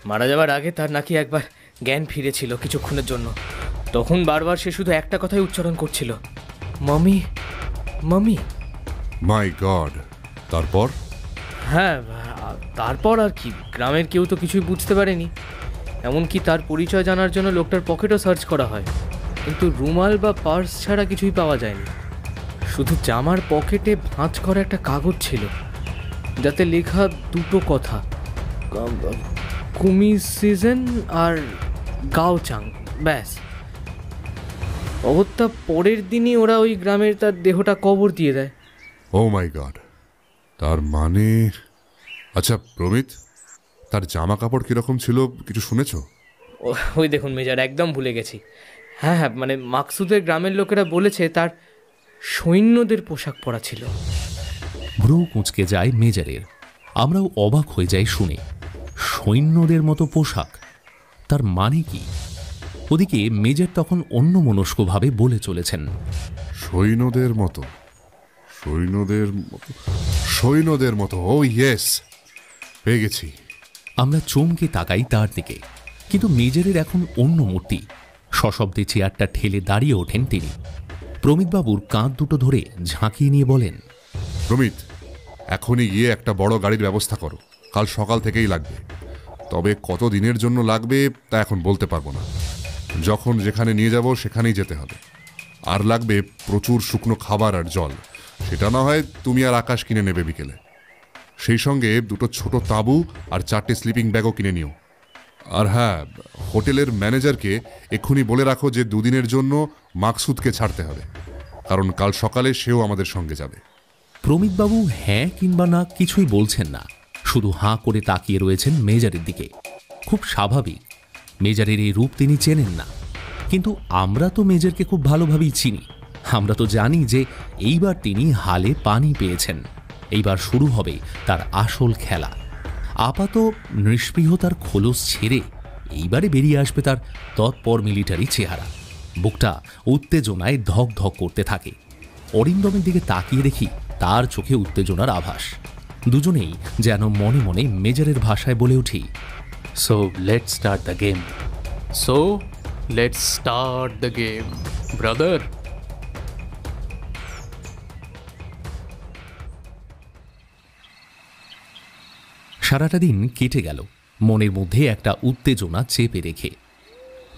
মারা যাওয়ার আগে তার নাকি একবার জ্ঞান ফিরেছিল কিছুক্ষণের জন্য। তখন বারবার সে শুধু একটা কথাই উচ্চারণ করছিল, মামি, মামি। মাই গড! তারপর? হ্যাঁ, তারপর আর কি, গ্রামের কেউ তো কিছুই বুঝতে পারেনি। এমনকি তার পরিচয় জানার জন্য লোকটার পকেটও সার্চ করা হয়, কিন্তু রুমাল বা পার্স ছাড়া কিছুই পাওয়া যায়নি। শুধু জামার পকেটে ভাঁজ করা একটা কাগজ ছিল, যাতে লেখা 2টো কথা, কুমি সিজন আর গাওচাং, ব্যাস। অগত্যা পরের দিনই ওরা ওই গ্রামের তার দেহটা কবর দিয়ে দেয়। ও মাই গড, তার মানে আচ্ছা প্রমিত, তার জামা কাপড় কিরকম ছিল কিছু শুনেছ? ওই দেখুন মেজর, একদম ভুলে গেছি। হ্যাঁ হ্যাঁ, মানে মাকসুদের গ্রামের লোকেরা বলেছে তার সৈন্যদের পোশাক পরা ছিল। ভ্রু কুঁচকে যায় মেজরের। আমরাও অবাক হয়ে যাই শুনে। সৈন্যদের মতো পোশাক, তার মানে কি? ওদিকে মেজর তখন অন্যমনস্কভাবে বলে চলেছেন, সৈন্যদের মতো, সৈন্যদের মতো, ও ইয়েস, পেয়ে গেছি। আমরা চমকে তাকাই তার দিকে, কিন্তু মেজরের এখন অন্য মূর্তি। সশব্দে চেয়ারটা ঠেলে দাঁড়িয়ে ওঠেন তিনি। প্রমিতবাবুর কাঁধ দুটো ধরে ঝাঁকিয়ে নিয়ে বলেন, প্রমিত, এখনই গিয়ে একটা বড় গাড়ির ব্যবস্থা করো, কাল সকাল থেকেই লাগবে। তবে কত দিনের জন্য লাগবে তা এখন বলতে পারবো না। যখন যেখানে নিয়ে যাব সেখানেই যেতে হবে। আর লাগবে প্রচুর শুকনো খাবার আর জল, সেটা না হয় তুমি আর আকাশ কিনে নেবে বিকেলে। সেই সঙ্গে দুটো ছোট তাঁবু আর 4টে স্লিপিং ব্যাগও কিনে নিও। আর হ্যাঁ, হোটেলের ম্যানেজারকে এক্ষুনি বলে রাখো যে 2 দিনের জন্য মাকসুদকে ছাড়তে হবে, কারণ কাল সকালে সেও আমাদের সঙ্গে যাবে। প্রমিতবাবু হ্যাঁ কিংবা না কিছুই বলছেন না, শুধু হাঁ করে তাকিয়ে রয়েছেন মেজরের দিকে। খুব স্বাভাবিক, মেজরের এই রূপ তিনি চেনেন না। কিন্তু আমরা তো মেজরকে খুব ভালোভাবেই চিনি। আমরা তো জানি যে এইবার তিনি হালে পানি পেয়েছেন। এইবার শুরু হবে তার আসল খেলা। আপাত নিষ্পৃহতার খোলস ছেড়ে এইবারে বেরিয়ে আসবে তার তৎপর মিলিটারি চেহারা। বুকটা উত্তেজনায় ধক ধক করতে থাকে। অরিন্দমের দিকে তাকিয়ে দেখি তার চোখে উত্তেজনার আভাস। দুজনেই যেন মনে মনে মেজরের ভাষায় বলে উঠি, so let's start the game, so let's start the game brother. সারাটা দিন কেটে গেল মনের মধ্যে একটা উত্তেজনা চেপে রেখে।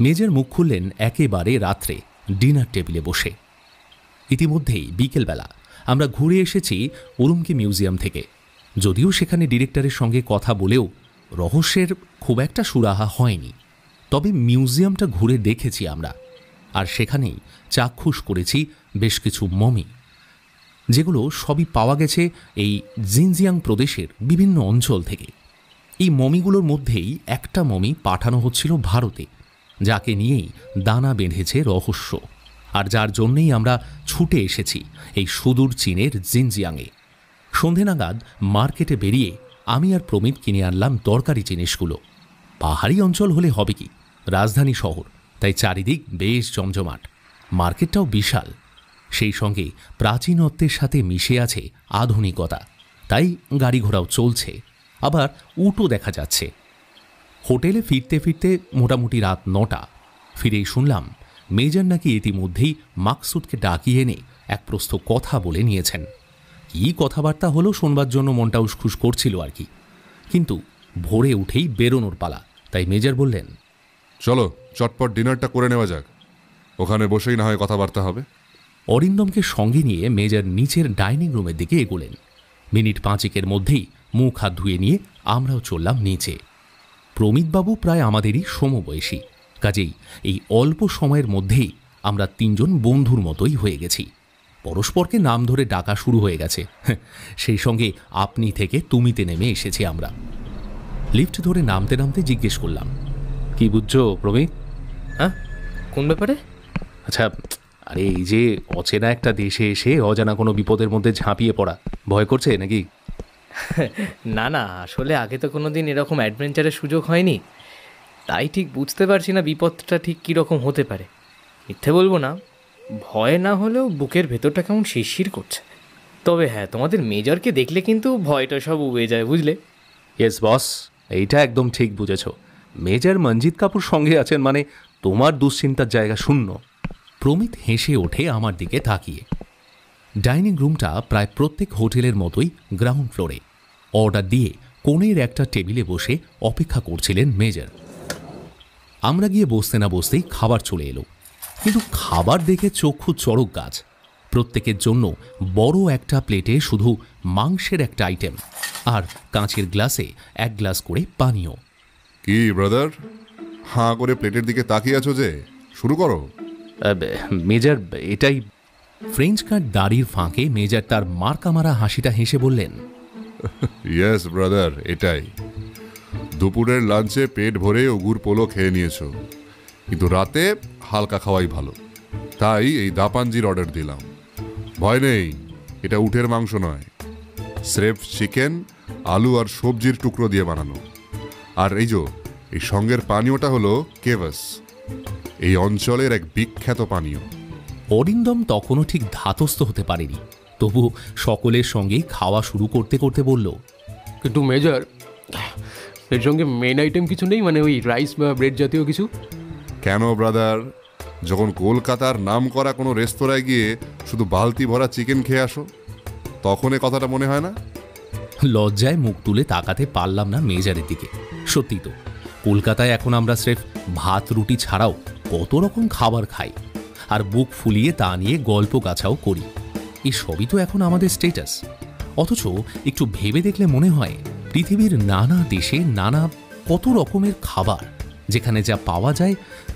মেজর মুখ খুললেন একেবারে রাত্রে ডিনার টেবিলে বসে। ইতিমধ্যেই বিকেলবেলা আমরা ঘুরে এসেছি উরুমকি মিউজিয়াম থেকে। যদিও সেখানে ডিরেক্টরের সঙ্গে কথা বলেও রহস্যের খুব একটা সুরাহা হয়নি, তবে মিউজিয়ামটা ঘুরে দেখেছি আমরা। আর সেখানেই চাক্ষুষ করেছি বেশ কিছু মমি, যেগুলো সবই পাওয়া গেছে এই জিনজিয়াং প্রদেশের বিভিন্ন অঞ্চল থেকে। এই মমিগুলোর মধ্যেই একটা মমি পাঠানো হচ্ছিল ভারতে, যাকে নিয়েই দানা বেঁধেছে রহস্য, আর যার জন্যেই আমরা ছুটে এসেছি এই সুদূর চীনের জিনজিয়াংয়ে। সন্ধে নাগাদ মার্কেটে বেরিয়ে আমি আর প্রমিত কিনে আনলাম দরকারি জিনিসগুলো। পাহাড়ি অঞ্চল হলে হবে কি, রাজধানী শহর, তাই চারিদিক বেশ জমজমাট। মার্কেটটাও বিশাল, সেই সঙ্গে প্রাচীনত্বের সাথে মিশে আছে আধুনিকতা, তাই গাড়ি ঘোড়াও চলছে, আবার উটও দেখা যাচ্ছে। হোটেলে ফিরতে ফিরতে মোটামুটি রাত 9টা। ফিরেই শুনলাম মেজর নাকি ইতিমধ্যেই মাকসুদকে ডাকিয়ে এনে এক প্রস্থ কথা বলে নিয়েছেন। কী কথাবার্তা হলো শোনবার জন্য মনটা উসখুস করছিল আর কি। কিন্তু ভোরে উঠেই বেরোনোর পালা, তাই মেজর বললেন, চলো চটপট ডিনারটা করে নেওয়া যাক, ওখানে বসেই না হয় কথাবার্তা হবে। অরিন্দমকে সঙ্গে নিয়ে মেজর নিচের ডাইনিং রুমের দিকে এগোলেন। মিনিট 5 মধ্যেই মুখ হাত ধুয়ে নিয়ে আমরাও চললাম নিচে। প্রমিতবাবু প্রায় আমাদেরই সমবয়সী, কাজেই এই অল্প সময়ের মধ্যেই আমরা 3 জন বন্ধুর মতোই হয়ে গেছি। পরস্পরকে নাম ধরে ডাকা শুরু হয়ে গেছে। সেই সঙ্গে আপনি থেকে তুমিতে নেমে এসেছি আমরা। লিফট ধরে নামতে নামতে জিজ্ঞেস করলাম, কি বুঝছো প্রমিত? হ্যাঁ, কোন ব্যাপারে? আচ্ছা, আরে এই যে অচেনা একটা দেশে এসে অজানা কোনো বিপদের মধ্যে ঝাঁপিয়ে পড়া ভয় করছে নাকি? না না, আসলে আগে তো কোনো দিন এরকম অ্যাডভেঞ্চারের সুযোগ হয়নি, তাই ঠিক বুঝতে পারছি না বিপদটা ঠিক কীরকম হতে পারে। মিথ্যে বলবো না, ভয় না হলেও বুকের ভেতরটা কেমন শিরশির করছে। তবে হ্যাঁ, তোমাদের মেজরকে দেখলে কিন্তু ভয়টা সব উবে যায়, বুঝলে? ইয়েস বস, এইটা একদম ঠিক বুঝেছ। মেজর মঞ্জিত কাপুর সঙ্গে আছেন মানে তোমার দুশ্চিন্তার জায়গা শূন্য। প্রমিত হেসে ওঠে আমার দিকে তাকিয়ে। ডাইনিং রুমটা প্রায় প্রত্যেক হোটেলের মতোই গ্রাউন্ড ফ্লোরে। অর্ডার দিয়ে কোণের একটা টেবিলে বসে অপেক্ষা করছিলেন মেজর। আমরা গিয়ে বসতে না বসতেই খাবার চলে এলো, কিন্তু খাবার দেখে চক্ষু চড়ক গাছ। প্রত্যেকের জন্য বড় একটা প্লেটে শুধু মাংসের একটা আইটেম, আর কাঁচের গ্লাসে 1 গ্লাস করে পানীয়। কি ব্রাদার, হাঁ করে প্লেটের দিকে তাকিয়ে আছো যে? শুরু করো। মেজর এটাই। ফ্রেঞ্চ কাট দাড়ির ফাঁকে মেজর তার মার্কামারা হাসিটা হেসে বললেন, ইয়েস ব্রাদার, এটাই। দুপুরের লাঞ্চে পেট ভরে ওগুর পোলো খেয়ে নিয়েছো, কিন্তু রাতে হালকা খাওয়াই ভালো, তাই এই দাপাঞ্জির অর্ডার দিলাম। ভয় নেই, এটা উটের মাংস নয়, স্রেফ চিকেন, আলু আর সবজির টুকরো দিয়ে বানানো। আর এই সঙ্গের পানীয়টা হলো কেভাস, এই অঞ্চলের এক বিখ্যাত পানীয়। অরিন্দম তখনও ঠিক ধাতস্থ হতে পারেনি, তবু সকলের সঙ্গেই খাওয়া শুরু করতে করতে বলল, কিন্তু মেজর, এর সঙ্গে মেন আইটেম কিছু নেই, মানে ওই রাইস বা ব্রেড জাতীয় কিছু? কেন ব্রাদার, যখন কলকাতার নাম করা কোনো রেস্তোরাঁয় গিয়ে শুধু বালতি ভরা চিকেন খেয়ে আসো, তখন এ কথাটা মনে হয় না? লজ্জায় মুখ তুলে তাকাতে পারলাম না মেজারের দিকে। সত্যি তো, কলকাতায় এখন আমরা স্রেফ ভাত রুটি ছাড়াও কত রকম খাবার খাই, আর বুক ফুলিয়ে তা নিয়ে গল্প গাছাও করি। এই সবই তো এখন আমাদের স্টেটাস। অথচ একটু ভেবে দেখলে মনে হয় পৃথিবীর নানা দেশে নানা কত রকমের খাবার, যেখানে যা পাওয়া যায়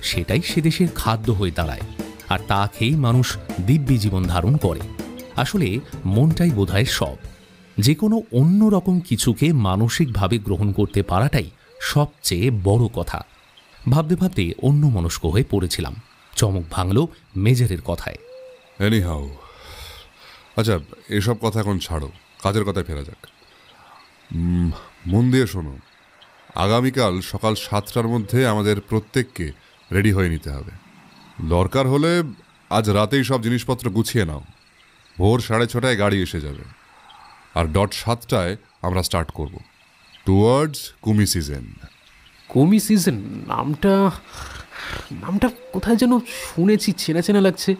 সেটাই সে দেশের খাদ্য হয়ে দাঁড়ায়, আর তা খেয়েই মানুষ দিব্যি জীবন ধারণ করে। আসলে মনটাই বোধহয় সব। যে কোনো অন্য রকম কিছুকে মানসিকভাবে গ্রহণ করতে পারাটাই সবচেয়ে বড় কথা। ভাবতে ভাবতে অন্য মনস্ক হয়ে পড়েছিলাম। চমক ভাঙল মেজরের কথায়। এনিহাউ, আচ্ছা এসব কথা এখন ছাড়ো, কাজের কথায় ফেরা যাক। মন দিয়ে শোনো, আগামীকাল সকাল 7টার মধ্যে আমাদের প্রত্যেককে রেডি হয়ে নিতে হবে। দরকার হলে আজ রাতেই সব জিনিসপত্র গুছিয়ে নাও। ভোর 6:30টায় গাড়ি এসে যাবে, আর 7টায় আমরা স্টার্ট করব towards Kummi season. Kummi season নামটা কোথায় যেন শুনেছি, চেনা চেনা লাগছে।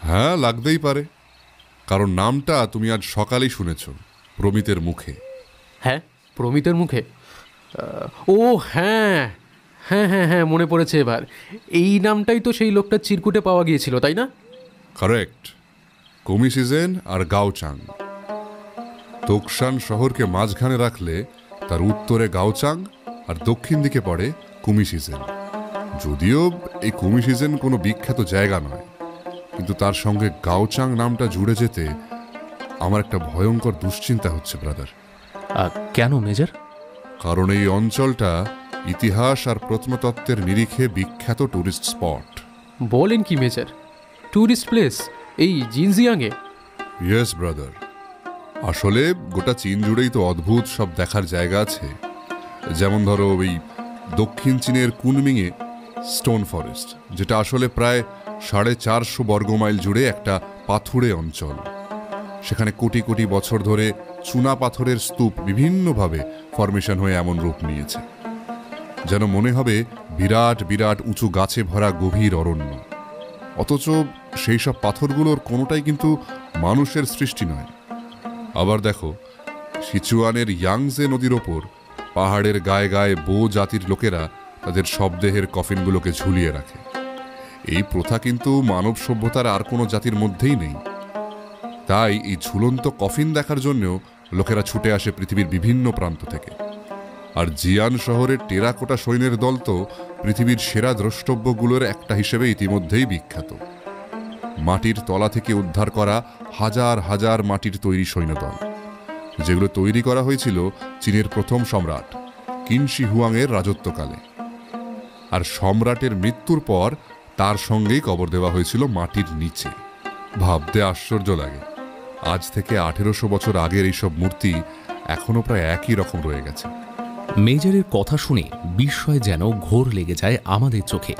হ্যাঁ, লাগতেই পারে, কারণ নামটা তুমি আজ সকালেই শুনেছ প্রমিতের মুখে। হ্যাঁ, প্রমিতের মুখে? ও হ্যাঁ হ্যাঁ হ্যাঁ হ্যাঁ, মনে পড়েছে এবার। এই নামটাই তো সেই লোকটার চিরকুটে পাওয়া গিয়েছিল, তাই না? কারেক্ট। কুমি সিজন আর গাওচাং। তোকসান শহরকে মাঝখানে রাখলে তার উত্তরে গাওচাং আর দক্ষিণ দিকে পড়ে কুমি সিজন। যদিও এই কুমি সিজন কোনো বিখ্যাত জায়গা নয়, কিন্তু তার সঙ্গে গাওচাং নামটা জুড়ে যেতে আমার একটা ভয়ঙ্কর দুশ্চিন্তা হচ্ছে ব্রাদার। কেন মেজর? কারণ এই অঞ্চলটা ইতিহাস আর প্রত্নতত্ত্বের নিরিখে বিখ্যাত ট্যুরিস্ট স্পট। বলেন কি মেজর, ট্যুরিস্ট প্লেস এই জিনজিয়াংয়ে? ইয়েস ব্রাদার, আসলে গোটা চীন জুড়েই তো অদ্ভুত সব দেখার জায়গা আছে। যেমন ধরো এই দক্ষিণ চীনের কুনমিংয়ে স্টোন ফরেস্ট, যেটা আসলে প্রায় 450 বর্গমাইল জুড়ে একটা পাথুরে অঞ্চল। সেখানে কোটি কোটি বছর ধরে চুনা পাথরের স্তূপ বিভিন্নভাবে ফরমেশন হয়ে এমন রূপ নিয়েছে যেন মনে হবে বিরাট বিরাট উঁচু গাছে ভরা গভীর অরণ্য। অথচ সেই সব পাথরগুলোর কোনোটাই কিন্তু মানুষের সৃষ্টি নয়। আবার দেখো, সিচুয়ানের ইয়াংজে নদীর ওপর পাহাড়ের গায়ে গায়ে বো জাতির লোকেরা তাদের শবদেহের কফিনগুলোকে ঝুলিয়ে রাখে। এই প্রথা কিন্তু মানব সভ্যতার আর কোনো জাতির মধ্যেই নেই। তাই এই ঝুলন্ত কফিন দেখার জন্যও লোকেরা ছুটে আসে পৃথিবীর বিভিন্ন প্রান্ত থেকে। আর জিয়ান শহরের টেরাকোটা সৈন্যের দল তো পৃথিবীর সেরা দ্রষ্টব্যগুলোর একটা হিসেবে ইতিমধ্যেই বিখ্যাত। মাটির তলা থেকে উদ্ধার করা হাজার হাজার মাটির তৈরি সৈন্যদল, যেগুলো তৈরি করা হয়েছিল চীনের প্রথম সম্রাট কিনশি হুয়াংয়ের রাজত্বকালে। আর সম্রাটের মৃত্যুর পর তার সঙ্গেই কবর দেওয়া হয়েছিল মাটির নিচে। ভাবতে আশ্চর্য লাগে, আজ থেকে 1800 বছর আগের এইসব মূর্তি এখনো প্রায় একই রকম রয়ে গেছে। মেজরের কথা শুনে বিস্ময় যেন ঘোর লেগে যায় আমাদের চোখে।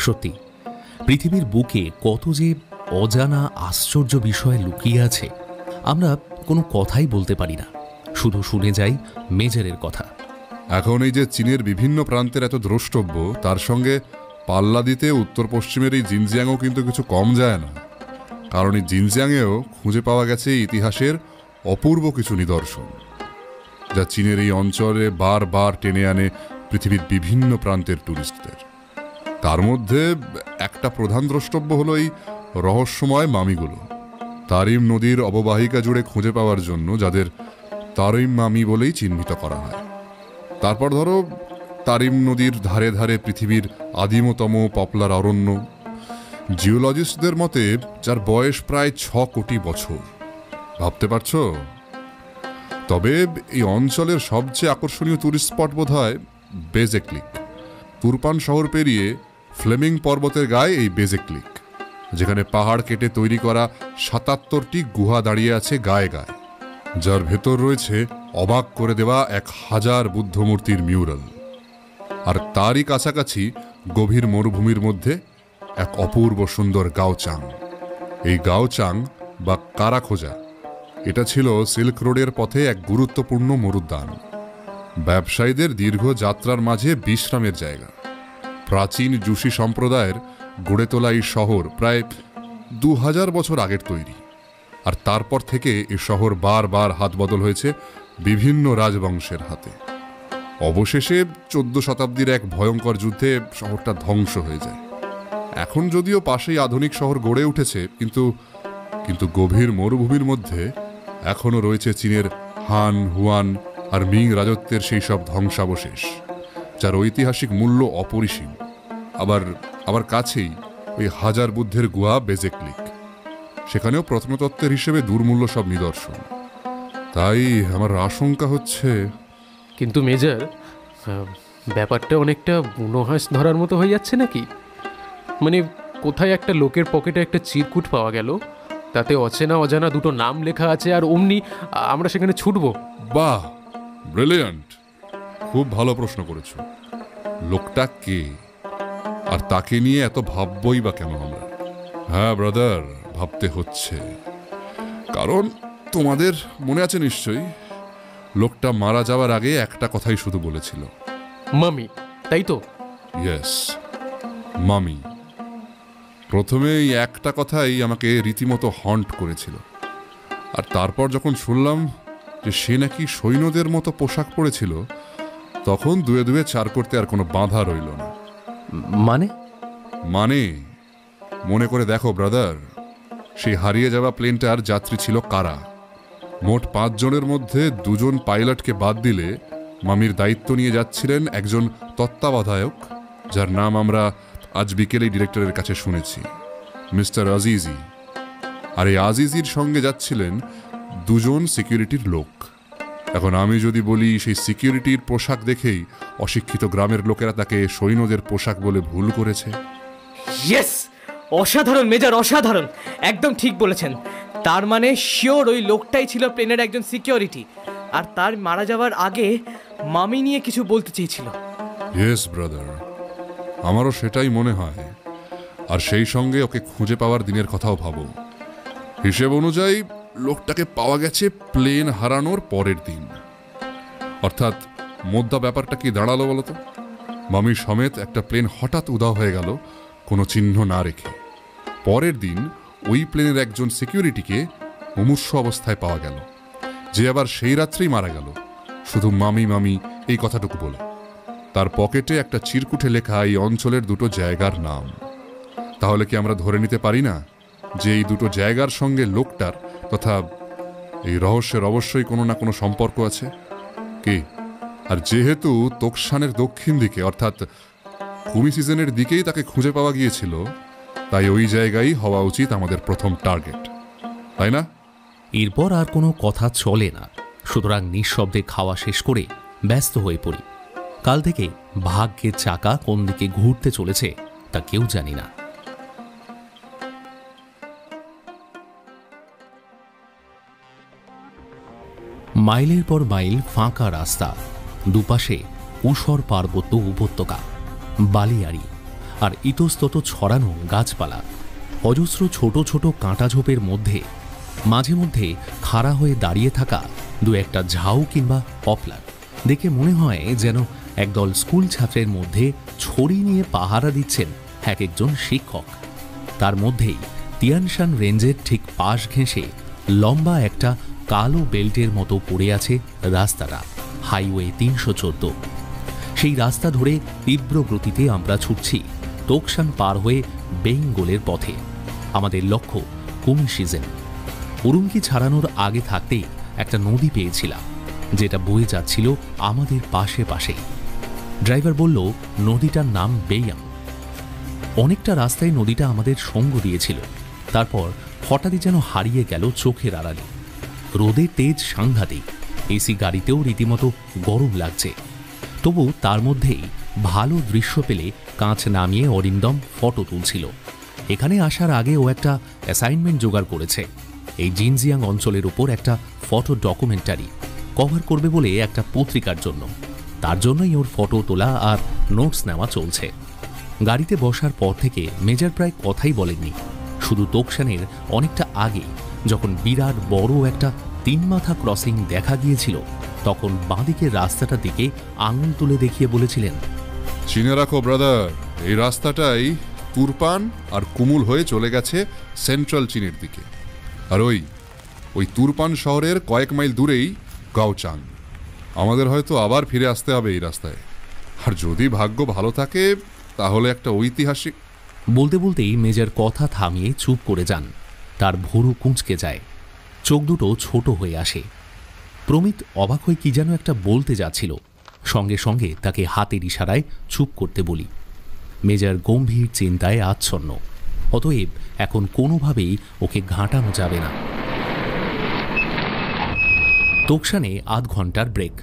সত্যি, পৃথিবীর বুকে কত যে অজানা আশ্চর্য বিষয় লুকিয়ে আছে, আমরা কোনো কথাই বলতে পারি না, শুধু শুনে যাই মেজরের কথা। এখন এই যে চীনের বিভিন্ন প্রান্তের এত দ্রষ্টব্য, তার সঙ্গে পাল্লা দিতে উত্তর পশ্চিমের এই জিনজিয়াংও কিন্তু কিছু কম যায় না। কারণ এই জিনজিয়াংয়েও খুঁজে পাওয়া গেছে ইতিহাসের অপূর্ব কিছু নিদর্শন, যা চীনের এই অঞ্চলে বারবার টেনে আনে পৃথিবীর বিভিন্ন প্রান্তের ট্যুরিস্টদের। তার মধ্যে একটা প্রধান দ্রষ্টব্য হলো এই রহস্যময় মামিগুলো, তারিম নদীর অববাহিকা জুড়ে খুঁজে পাওয়ার জন্য যাদের তারিম মামি বলেই চিহ্নিত করা হয়। তারপর ধরো তারিম নদীর ধারে ধারে পৃথিবীর আদিমতম পপলার অরণ্য, জিওলজিস্টদের মতে যার বয়স প্রায় 6 কোটি বছর। ভাবতে পারছো? তবে এই অঞ্চলের সবচেয়ে আকর্ষণীয় টুরিস্ট স্পট বোধ হয় বেজেক্লিক। তুরপান শহর পেরিয়ে ফ্লেমিং পর্বতের গায়ে এই বেজেক্লিক, যেখানে পাহাড় কেটে তৈরি করা 77টি গুহা দাঁড়িয়ে আছে গায়ে গায়ে, যার ভেতর রয়েছে অবাক করে দেওয়া 1000 বুদ্ধমূর্তির মিউরাল। আর তারই কাছাকাছি গভীর মরুভূমির মধ্যে এক অপূর্ব সুন্দর গাওচাং। এই গাওচাং বা কারাখোজা, এটা ছিল সিল্ক রোডের পথে এক গুরুত্বপূর্ণ মরুদ্যান, ব্যবসায়ীদের দীর্ঘ যাত্রার মাঝে বিশ্রামের জায়গা। প্রাচীন জুসি সম্প্রদায়ের গড়ে তোলা এই শহর প্রায় 2000 বছর আগের তৈরি। আর তারপর থেকে এই শহর বারবার হাত বদল হয়েছে বিভিন্ন রাজবংশের হাতে। অবশেষে 14 শতাব্দীর এক ভয়ঙ্কর যুদ্ধে শহরটা ধ্বংস হয়ে যায়। এখন যদিও পাশেই আধুনিক শহর গড়ে উঠেছে, কিন্তু গভীর মরুভূমির মধ্যে এখনও রয়েছে চীনের হান, হুয়ান আর মিং রাজত্বের সেই সব ধ্বংসাবশেষ, যার ঐতিহাসিক মূল্য অপরিসীম। আবার কাছেই ওই 1000 বুদ্ধের গুহা বেজেক্লিক, সেখানেও প্রত্নতত্ত্বের হিসেবে দুর্মূল্য সব নিদর্শন। তাই আমার আশঙ্কা হচ্ছে। কিন্তু মেজর, ব্যাপারটা অনেকটা বুনোহাঁস ধরার মতো হয়ে যাচ্ছে নাকি? মানে কোথায় একটা লোকের পকেটে একটা চিরকুট পাওয়া গেল, তাতে অচেনা অজানা দুটো নাম লেখা আছে, আর অমনি আমরা সেখানে ছুটবো। বাহ, ব্রিলিয়ান্ট, খুব ভালো প্রশ্ন করেছো। লোকটা কে, আর তাকে নিয়ে এত ভাববই বা কেন আমরা? হ্যাঁ ব্রাদার, ভাবতে হচ্ছে, কারণ তোমাদের মনে আছে নিশ্চয়ই, লোকটা মারা যাওয়ার আগে একটা কথাই শুধু বলেছিল, মামি, তাই তো? ইয়েস, মামি। প্রথমে এই একটা কথাই আমাকে রীতিমতো হন্ট করেছিল। আর তারপর যখন শুনলাম যে সে নাকি সৈন্যদের মতো পোশাক পরেছিল, তখন দুয়ে দুয়ে চার করতে আর কোনো বাধা রইল না। মানে মনে করে দেখো ব্রাদার, সেই হারিয়ে যাওয়া প্লেনটার যাত্রী ছিল কারা? মোট 5 জনের মধ্যে 2 জন পাইলটকে বাদ দিলে মামির দায়িত্ব নিয়ে যাচ্ছিলেন একজন তত্ত্বাবধায়ক, যার নাম আমরা আজ বিকেলেই ডিরেক্টরের কাছে শুনেছি, মিস্টার আজিজি। আর এই আজিজির সঙ্গে যাচ্ছিলেন 2 জন সিকিউরিটির লোক। এখন আমি যদি বলি সেই সিকিউরিটির পোশাক দেখেই অশিক্ষিত গ্রামের লোকেরা তাকে সৈন্যদের পোশাক বলে ভুল করেছে। ইয়েস, অসাধারণ মেজর, অসাধারণ, একদম ঠিক বলেছেন। তার মানে শিওর ওই লোকটাই ছিল প্লেনের একজন সিকিউরিটি, আর তার মারা যাওয়ার আগে মামি নিয়ে কিছু বলতে চেয়েছিল। ইয়েস ব্রাদার, আমারও সেটাই মনে হয়। আর সেই সঙ্গে ওকে খুঁজে পাওয়ার দিনের কথাও ভাবো। হিসেব অনুযায়ী লোকটাকে পাওয়া গেছে প্লেন হারানোর পরের দিন। অর্থাৎ মোদ্দা ব্যাপারটা কি দাঁড়ালো বলতো? মামি সমেত একটা প্লেন হঠাৎ উধাও হয়ে গেল কোনো চিহ্ন না রেখে। পরের দিন ওই প্লেনের একজন সিকিউরিটিকে মুমূর্ষু অবস্থায় পাওয়া গেল, যে আবার সেই রাত্রেই মারা গেল শুধু মামি মামি এই কথাটুকু বলে। তার পকেটে একটা চিরকুটে লেখা এই অঞ্চলের 2টো জায়গার নাম। তাহলে কি আমরা ধরে নিতে পারি না যে এই 2টো জায়গার সঙ্গে লোকটার তথা এই রহস্যের অবশ্যই কোনো না কোনো সম্পর্ক আছে? কি? আর যেহেতু তোকসানের দক্ষিণ দিকে অর্থাৎ কুমি সিজনের দিকেই তাকে খুঁজে পাওয়া গিয়েছিল, তাই ওই জায়গায় হওয়া উচিত আমাদের প্রথম টার্গেট, তাই না? এরপর আর কোনো কথা চলে না, সুতরাং নিঃশব্দে খাওয়া শেষ করে ব্যস্ত হয়ে পড়ি। কাল থেকে ভাগ্যের চাকা কোন দিকে ঘুরতে চলেছে তা কেউ জানি না। মাইলের পর মাইল ফাঁকা রাস্তা, দুপাশে ঊষর পার্বত্য উপত্যকা, বালিয়াড়ি আর ইতস্তত ছড়ানো গাছপালা, অজস্র ছোট ছোট কাঁটা ঝোপের মধ্যে মাঝে মধ্যে খাড়া হয়ে দাঁড়িয়ে থাকা 2-1টা ঝাউ কিংবা পপলার দেখে মনে হয় যেন একদল স্কুল ছাত্রের মধ্যে ছড়ি নিয়ে পাহারা দিচ্ছেন এক একজন শিক্ষক। তার মধ্যেই তিয়ানশান রেঞ্জের ঠিক পাশ ঘেঁষে লম্বা একটা কালো বেল্টের মতো পড়ে আছে রাস্তাটা, হাইওয়ে 314। সেই রাস্তা ধরে তীব্র গতিতে আমরা ছুটছি তোকসান পার হয়ে বেঙ্গলের পথে। আমাদের লক্ষ্য কুমি সিজন। উরুমকি ছাড়ানোর আগে থাকতেই একটা নদী পেয়েছিলাম, যেটা বয়ে যাচ্ছিল আমাদের পাশে পাশেই। ড্রাইভার বলল নদীটার নাম বেয়াং। অনেকটা রাস্তায় নদীটা আমাদের সঙ্গ দিয়েছিল, তারপর হঠাৎই যেন হারিয়ে গেল চোখের আড়ালে। রোদের তেজ সাংঘাতিক, এসি গাড়িতেও রীতিমতো গরম লাগছে। তবু তার মধ্যেই ভালো দৃশ্য পেলে কাঁচ নামিয়ে অরিন্দম ফটো তুলছিল। এখানে আসার আগে ও একটা অ্যাসাইনমেন্ট জোগাড় করেছে, এই জিনজিয়াং অঞ্চলের উপর একটা ফটো ডকুমেন্টারি কভার করবে বলে একটা পত্রিকার জন্য। তার জন্যই ওর ফটো তোলা আর নোটস নেওয়া চলছে। গাড়িতে বসার পর থেকে মেজর প্রায় কথাই বলেননি, শুধু তোকসানের অনেকটা আগে যখন বিরাট বড় একটা 3 মাথা ক্রসিং দেখা গিয়েছিল, তখন বাঁদিকের রাস্তাটার দিকে আঙুল তুলে দেখিয়ে বলেছিলেন, চিনে রাখো ব্রাদার, এই রাস্তাটাই তুরপান আর কুমুল হয়ে চলে গেছে সেন্ট্রাল চীনের দিকে। আর ওই তুরপান শহরের কয়েক মাইল দূরেই গাওচাং। আমাদের হয়তো আবার ফিরে আসতে হবে এই রাস্তায়, আর যদি ভাগ্য ভালো থাকে তাহলে একটা ঐতিহাসিক। বলতে বলতেই মেজর কথা থামিয়ে চুপ করে যান। তার ভুরু কুঁচকে যায়, চোখ দুটো ছোট হয়ে আসে। প্রমিত অবাক হয়ে কি যেন একটা বলতে যাচ্ছিল, সঙ্গে সঙ্গে তাকে হাতের ইশারায় চুপ করতে বলি। মেজর গম্ভীর চিন্তায় আচ্ছন্ন, অতএব এখন কোনোভাবেই ওকে ঘাঁটানো যাবে না। তোকসানে আধ ঘন্টার ব্রেক,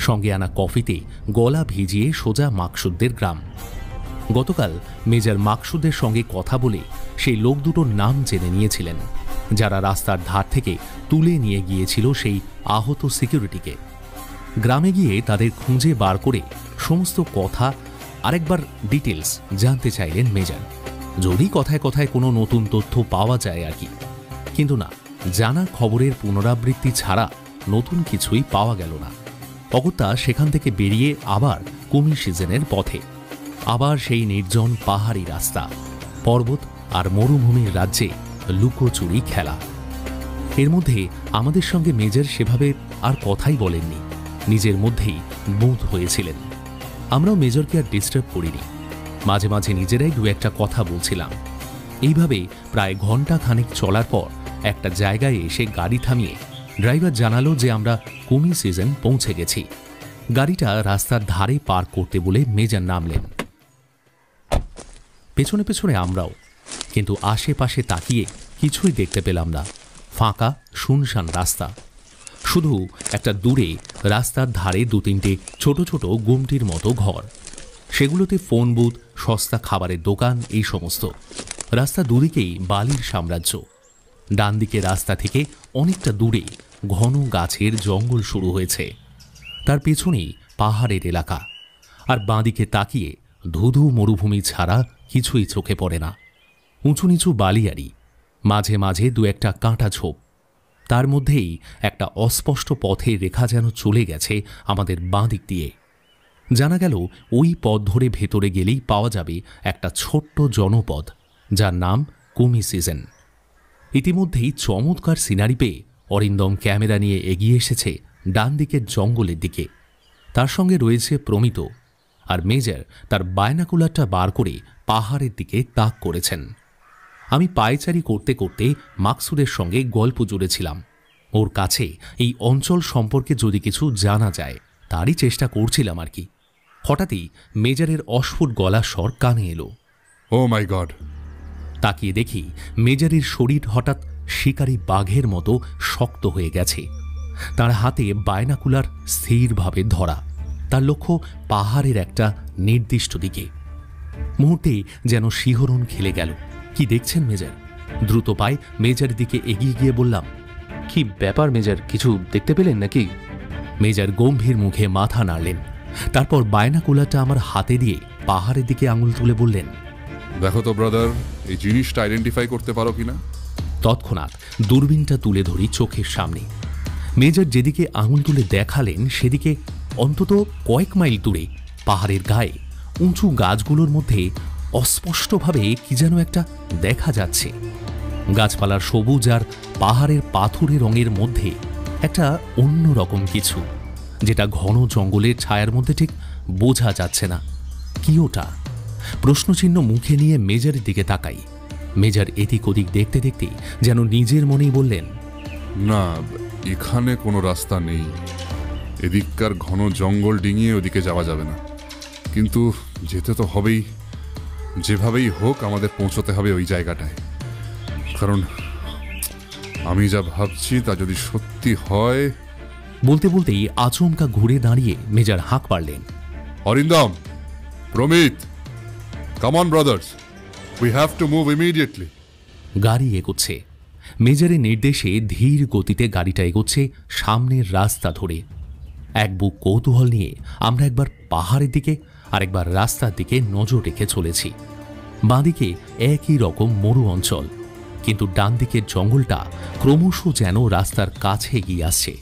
সঙ্গে আনা কফিতে গলা ভিজিয়ে সোজা মাকসুদদের গ্রাম। গতকাল মেজর মাকসুদের সঙ্গে কথা বলে সেই লোক দুটোর নাম জেনে নিয়েছিলেন, যারা রাস্তার ধার থেকে তুলে নিয়ে গিয়েছিল সেই আহত সিকিউরিটিকে। গ্রামে গিয়ে তাদের খুঁজে বার করে সমস্ত কথা আরেকবার ডিটেলস জানতে চাইলেন মেজর, যদি কথায় কথায় কোনো নতুন তথ্য পাওয়া যায় আর কি। কিন্তু না, জানা খবরের পুনরাবৃত্তি ছাড়া নতুন কিছুই পাওয়া গেল না। অগত্যা সেখান থেকে বেরিয়ে আবার কুমি সিজনের পথে, আবার সেই নির্জন পাহাড়ি রাস্তা, পর্বত আর মরুভূমির রাজ্যে লুকোচুরি খেলা। এর মধ্যে আমাদের সঙ্গে মেজর সেভাবে আর কথাই বলেননি, নিজের মধ্যেই বোধ হয়েছিলেন। আমরাও মেজরকে আর ডিস্টার্ব করিনি, মাঝে মাঝে নিজেরাই দু একটা কথা বলছিলাম। এইভাবে প্রায় ঘন্টা খানেক চলার পর একটা জায়গায় এসে গাড়ি থামিয়ে ড্রাইভার জানালো যে আমরা কুমি সিজন পৌঁছে গেছি। গাড়িটা রাস্তার ধারে পার্ক করতে বলে মেজর নামলেন। পেছনে পেছনে আমরাও, কিন্তু আশেপাশে তাকিয়ে কিছুই দেখতে পেলাম না। ফাঁকা শুনশান রাস্তা, শুধু একটা দূরে রাস্তার ধারে 2-3টে ছোট ছোট গুমটির মতো ঘর, সেগুলোতে ফোন বুথ, সস্তা খাবারের দোকান, এই সমস্ত। রাস্তা দুদিকেই বালির সাম্রাজ্য। ডান দিকে রাস্তা থেকে অনেকটা দূরে ঘন গাছের জঙ্গল শুরু হয়েছে, তার পেছনেই পাহাড়ের এলাকা। আর বাঁদিকে তাকিয়ে ধুধু মরুভূমি ছাড়া কিছুই চোখে পড়ে না। উঁচু নিচু বালিয়াড়ি, মাঝে মাঝে দু একটা কাঁটা ঝোপ, তার মধ্যেই একটা অস্পষ্ট পথের রেখা যেন চলে গেছে আমাদের বাঁদিক দিয়ে। জানা গেল ওই পথ ধরে ভেতরে গেলেই পাওয়া যাবে একটা ছোট্ট জনপদ, যার নাম কুমি সিজন। ইতিমধ্যেই চমৎকার সিনারি পেয়ে অরিন্দম ক্যামেরা নিয়ে এগিয়ে এসেছে ডান দিকের জঙ্গলের দিকে। তার সঙ্গে রয়েছে প্রমিত, আর মেজর তার বায়নাকুলারটা বার করে পাহাড়ের দিকে তাক করেছেন। আমি পায়চারি করতে করতে মাকসুদের সঙ্গে গল্প জুড়েছিলাম। ওর কাছে এই অঞ্চল সম্পর্কে যদি কিছু জানা যায় তারই চেষ্টা করছিলাম আর কি। হঠাৎই মেজরের অস্ফুট গলার স্বর কানে এলো, ও মাই গড! তাকিয়ে দেখি মেজরের শরীর হঠাৎ শিকারী বাঘের মতো শক্ত হয়ে গেছে। তার হাতে বায়নাকুলার স্থিরভাবে ধরা, তার লক্ষ্য পাহাড়ের একটা নির্দিষ্ট দিকে। মুহূর্তে যেন শিহরণ খেলে গেল। কি দেখছেন মেজর? দ্রুত পায়ে মেজরের দিকে এগিয়ে গিয়ে বললাম, কি ব্যাপার মেজর, কিছু দেখতে পেলেন নাকি? মেজর গম্ভীর মুখে মাথা নাড়লেন, তারপর বায়নাকুলারটা আমার হাতে দিয়ে পাহাড়ের দিকে আঙুল তুলে বললেন, দেখো তো ব্রাদার, এই জিনিসটা আইডেন্টিফাই করতে পারো কিনা? তৎক্ষণাৎ দূরবীনটা তুলে ধরি চোখের সামনে। মেজর যেদিকে আঙুল তুলে দেখালেন সেদিকে অন্তত কয়েক মাইল দূরে পাহাড়ের গায়ে উঁচু গাছগুলোর মধ্যে অস্পষ্টভাবে কি যেন একটা দেখা যাচ্ছে। গাছপালার সবুজ আর পাহাড়ের পাথুরে রঙের মধ্যে একটা অন্য রকম কিছু, যেটা ঘন জঙ্গলের ছায়ার মধ্যে ঠিক বোঝা যাচ্ছে না। কি ওটা? প্রশ্নচিহ্ন মুখে নিয়ে মেজরের দিকে তাকাই। মেজর এদিক ওদিক দেখতে দেখতে যেন নিজের মনেই বললেন, না, এখানে কোনো রাস্তা নেই। এদিককার ঘন জঙ্গল ডিঙিয়ে ওদিকে যাওয়া যাবে না, কিন্তু যেতে তো হবেই। যেভাবেই হোক আমাদের পৌঁছতে হবে ওই জায়গাটায়, কারণ আমি যা ভাবছি তা যদি সত্যি হয়। বলতে বলতেই আচমকা ঘুরে দাঁড়িয়ে মেজর হাঁক পারলেন, Arindam, Pramit, come on brothers, we have to move immediately. গাড়ি এগোচ্ছে। মেজরের নির্দেশে ধীর গতিতে গাড়িটা এগোচ্ছে সামনের রাস্তা ধরে। এক বুক কৌতূহল নিয়ে আমরা একবার পাহাড়ের দিকে আর একবার রাস্তার দিকে নজর রেখে চলেছি। বাঁদিকে একই রকম মরু অঞ্চল, কিন্তু ডান দিকের জঙ্গলটা ক্রমশ যেন রাস্তার কাছে এগিয়ে আসছে।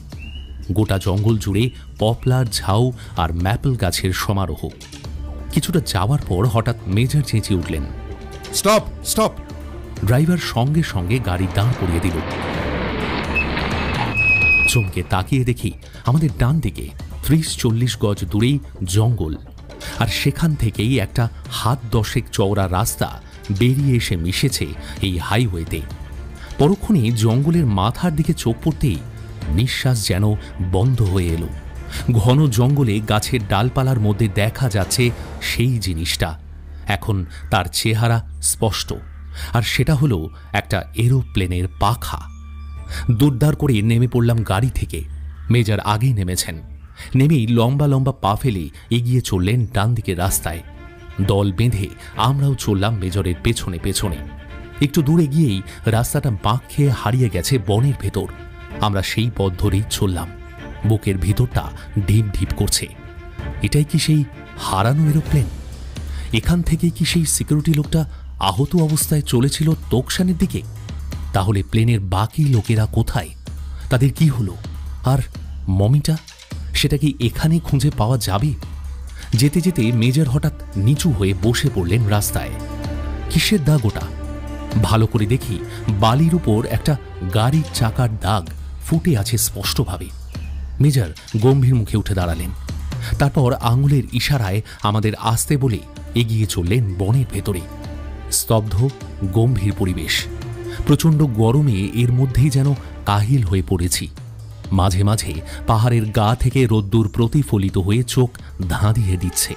গোটা জঙ্গল জুড়ে পপলার, ঝাউ আর ম্যাপল গাছের সমারোহ। কিছুটা যাওয়ার পর হঠাৎ মেজর চেঁচিয়ে উঠলেন, স্টপ, স্টপ! ড্রাইভার সঙ্গে সঙ্গে গাড়ি দাঁড় করিয়ে দিল। চমকে তাকিয়ে দেখি আমাদের ডান দিকে 30-40 গজ দূরেই জঙ্গল, আর সেখান থেকেই একটা হাত 10 চওড়া রাস্তা বেরিয়ে এসে মিশেছে এই হাইওয়েতে। পরক্ষণে জঙ্গলের মাথার দিকে চোখ পড়তেই নিঃশ্বাস যেন বন্ধ হয়ে এলো। ঘন জঙ্গলে গাছের ডালপালার মধ্যে দেখা যাচ্ছে সেই জিনিসটা। এখন তার চেহারা স্পষ্ট, আর সেটা হলো একটা এরোপ্লেনের পাখা। দুর্দার করে নেমে পড়লাম গাড়ি থেকে। মেজর আগেই নেমেছেন। নেমেই লম্বা লম্বা পা ফেলে এগিয়ে চললেন ডান দিকের রাস্তায়। দল বেঁধে আমরাও চললাম মেজরের পেছনে পেছনে। একটু দূরে গিয়েই রাস্তাটা বাঁক খেয়ে হারিয়ে গেছে বনের ভেতর। আমরা সেই পথ ধরেই চললাম। বুকের ভিতরটা ঢিপ ঢিপ করছে। এটাই কি সেই হারানো এরোপ্লেন? এখান থেকেই কি সেই সিকিউরিটি লোকটা আহত অবস্থায় চলেছিল তোকসানের দিকে? তাহলে প্লেনের বাকি লোকেরা কোথায়? তাদের কি হলো? আর মমিটা, সেটা কি এখানে খুঁজে পাওয়া যাবে? যেতে যেতে মেজর হঠাৎ নিচু হয়ে বসে পড়লেন রাস্তায়। কিসের দাগ ওটা? ভালো করে দেখি বালির উপর একটা গাড়ির চাকার দাগ ফুটে আছে স্পষ্টভাবে। মেজর গম্ভীর মুখে উঠে দাঁড়ালেন। তারপর আঙুলের ইশারায় আমাদের আসতে বলে এগিয়ে চললেন বনের ভেতরে। স্তব্ধ, গম্ভীর পরিবেশ। প্রচণ্ড গরমে এর মধ্যেই যেন কাহিল হয়ে পড়েছি। মাঝে মাঝে পাহাড়ের গা থেকে রোদ্দুর প্রতিফলিত হয়ে চোখ ধাঁধিয়ে দিচ্ছে।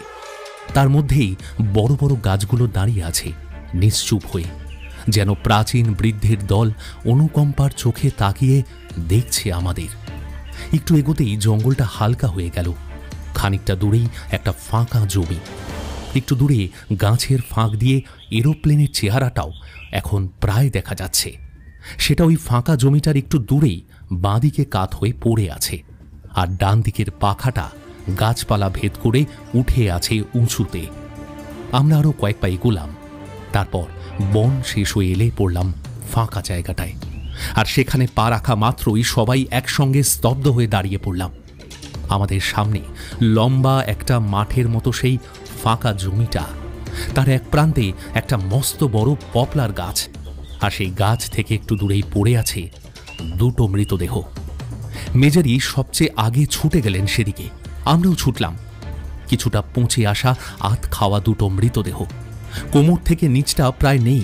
তার মধ্যেই বড় বড় গাছগুলো দাঁড়িয়ে আছে নিশ্চুপ হয়ে, যেন প্রাচীন বৃদ্ধের দল অনুকম্পার চোখে তাকিয়ে দেখছে আমাদের। একটু এগোতেই জঙ্গলটা হালকা হয়ে গেল। খানিকটা দূরেই একটা ফাঁকা জমি। একটু দূরে গাছের ফাঁক দিয়ে এরোপ্লেনের চেহারাটাও এখন প্রায় দেখা যাচ্ছে। সেটা ওই ফাঁকা জমিটার একটু দূরেই বাঁদিকে কাত হয়ে পড়ে আছে, আর ডান দিকের পাখাটা গাছপালা ভেদ করে উঠে আছে উঁচুতে। আমরা আরও কয়েক পা এগোলাম। তারপর বন শেষ হয়ে এলে পড়লাম ফাঁকা জায়গাটায়, আর সেখানে পা রাখা মাত্রই সবাই একসঙ্গে স্তব্ধ হয়ে দাঁড়িয়ে পড়লাম। আমাদের সামনে লম্বা একটা মাঠের মতো সেই ফাঁকা জমিটা, তার এক প্রান্তে একটা মস্ত বড় পপলার গাছ, আর সেই গাছ থেকে একটু দূরেই পড়ে আছে দুটো মৃতদেহ। মেজরই সবচেয়ে আগে ছুটে গেলেন সেদিকে। আমরাও ছুটলাম। কিছুটা পৌঁছে আসা আধ খাওয়া দুটো মৃতদেহ। কোমর থেকে নিচটা প্রায় নেই,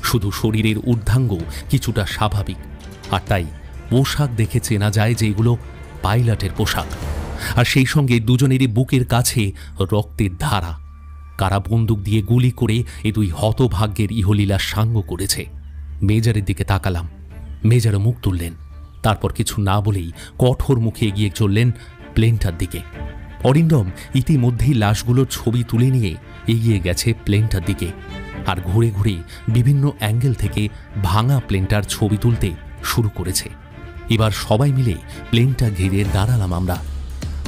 শুধু শরীরের ঊর্ধ্বাঙ্গ কিছুটা স্বাভাবিক। আর তাই পোশাক দেখে চেনা যায় যে এগুলো পাইলটের পোশাক। আর সেই সঙ্গে দুজনেরই বুকের কাছে রক্তের ধারা। কারা বন্দুক দিয়ে গুলি করে এ দুই হতভাগ্যের ইহলীলা সাঙ্গ করেছে। মেজরের দিকে তাকালাম। মেজর মুখ তুললেন। তারপর কিছু না বলেই কঠোর মুখে এগিয়ে চললেন প্লেনটার দিকে। অরিন্দম ইতিমধ্যেই লাশগুলোর ছবি তুলে নিয়ে এগিয়ে গেছে প্লেনটার দিকে, আর ঘুরে ঘুরে বিভিন্ন অ্যাঙ্গেল থেকে ভাঙা প্লেনটার ছবি তুলতে শুরু করেছে। এবার সবাই মিলে প্লেনটা ঘিরে দাঁড়ালাম আমরা।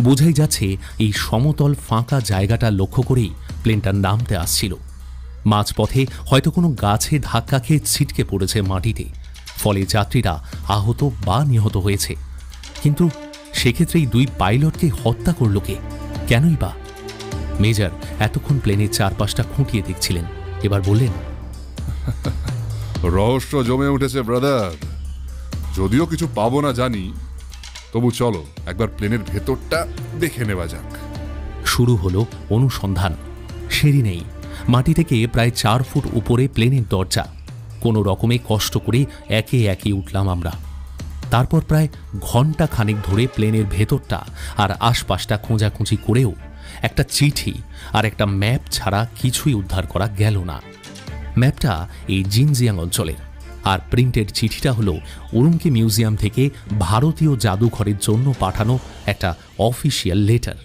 বোঝাই যাচ্ছে এই সমতল ফাঁকা জায়গাটা লক্ষ্য করেই প্লেনটা নামতে আসছিল। মাঝপথে হয়তো কোনো গাছে ধাক্কা খেয়ে ছিটকে পড়েছে মাটিতে, ফলে যাত্রীরা আহত বা নিহত হয়েছে। কিন্তু সেক্ষেত্রেই দুই পাইলটকে হত্যা করল কে? কেনই বা? মেজর এতক্ষণ প্লেনের চারপাশটা খুঁটিয়ে দেখছিলেন। এবার বললেন, রহস্য জমে উঠেছে ব্রাদার। যদিও কিছু পাবো না জানি, তবু চলো একবার প্লেনের ভেতরটা দেখে নেওয়া যাক। শুরু হলো অনুসন্ধান। সিঁড়ি নেই। মাটি থেকে প্রায় 4 ফুট উপরে প্লেনের দরজা। কোনো রকমে কষ্ট করে একে একে উঠলাম আমরা। তারপর প্রায় ঘন্টা খানেক ধরে প্লেনের ভেতরটা আর আশপাশটা খোঁজাখুঁজি করেও একটা চিঠি আর একটা ম্যাপ ছাড়া কিছুই উদ্ধার করা গেল না। ম্যাপটা এই জিনজিয়াং অঞ্চলের, আর প্রিন্টেড চিঠিটা হলো উরুমকি মিউজিয়াম থেকে ভারতীয় জাদুঘরের জন্য পাঠানো একটা অফিসিয়াল লেটার।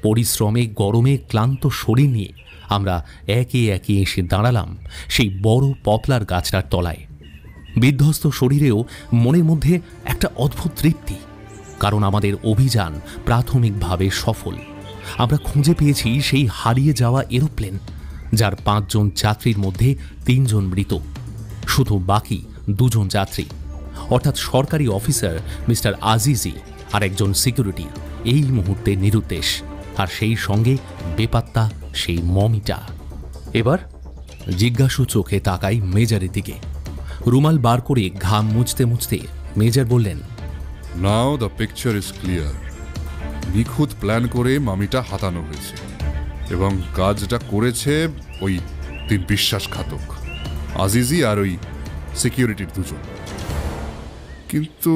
পরিশ্রমে গরমে ক্লান্ত শরীর নিয়ে আমরা একে একে এসে দাঁড়ালাম সেই বড় পপলার গাছটার তলায়। বিধ্বস্ত শরীরেও মনের মধ্যে একটা অদ্ভুত তৃপ্তি, কারণ আমাদের অভিযান প্রাথমিকভাবে সফল। আমরা খুঁজে পেয়েছি সেই হারিয়ে যাওয়া এরোপ্লেন, যার 5 জন যাত্রীর মধ্যে 3 জন মৃত, শুধু বাকি 2 জন যাত্রী, অর্থাৎ সরকারি অফিসার মিস্টার আজিজি আর একজন সিকিউরিটি এই মুহূর্তে নিরুদ্দেশ, আর সেই সঙ্গে বেপাত্তা সেই মমিটা। এবার জিজ্ঞাসু চোখে তাকাই মেজরের দিকে। রুমাল বার করে ঘাম মুছতে মুছতে মেজর বললেন, নাও দ্য পিকচার ইজ ক্লিয়ার। নিখুঁত প্ল্যান করে মামিটা হাতানো হয়েছে, এবং কাজটা করেছে ওই 3 বিশ্বাসঘাতক, আজিজি আর ওই সিকিউরিটির 2 জন। কিন্তু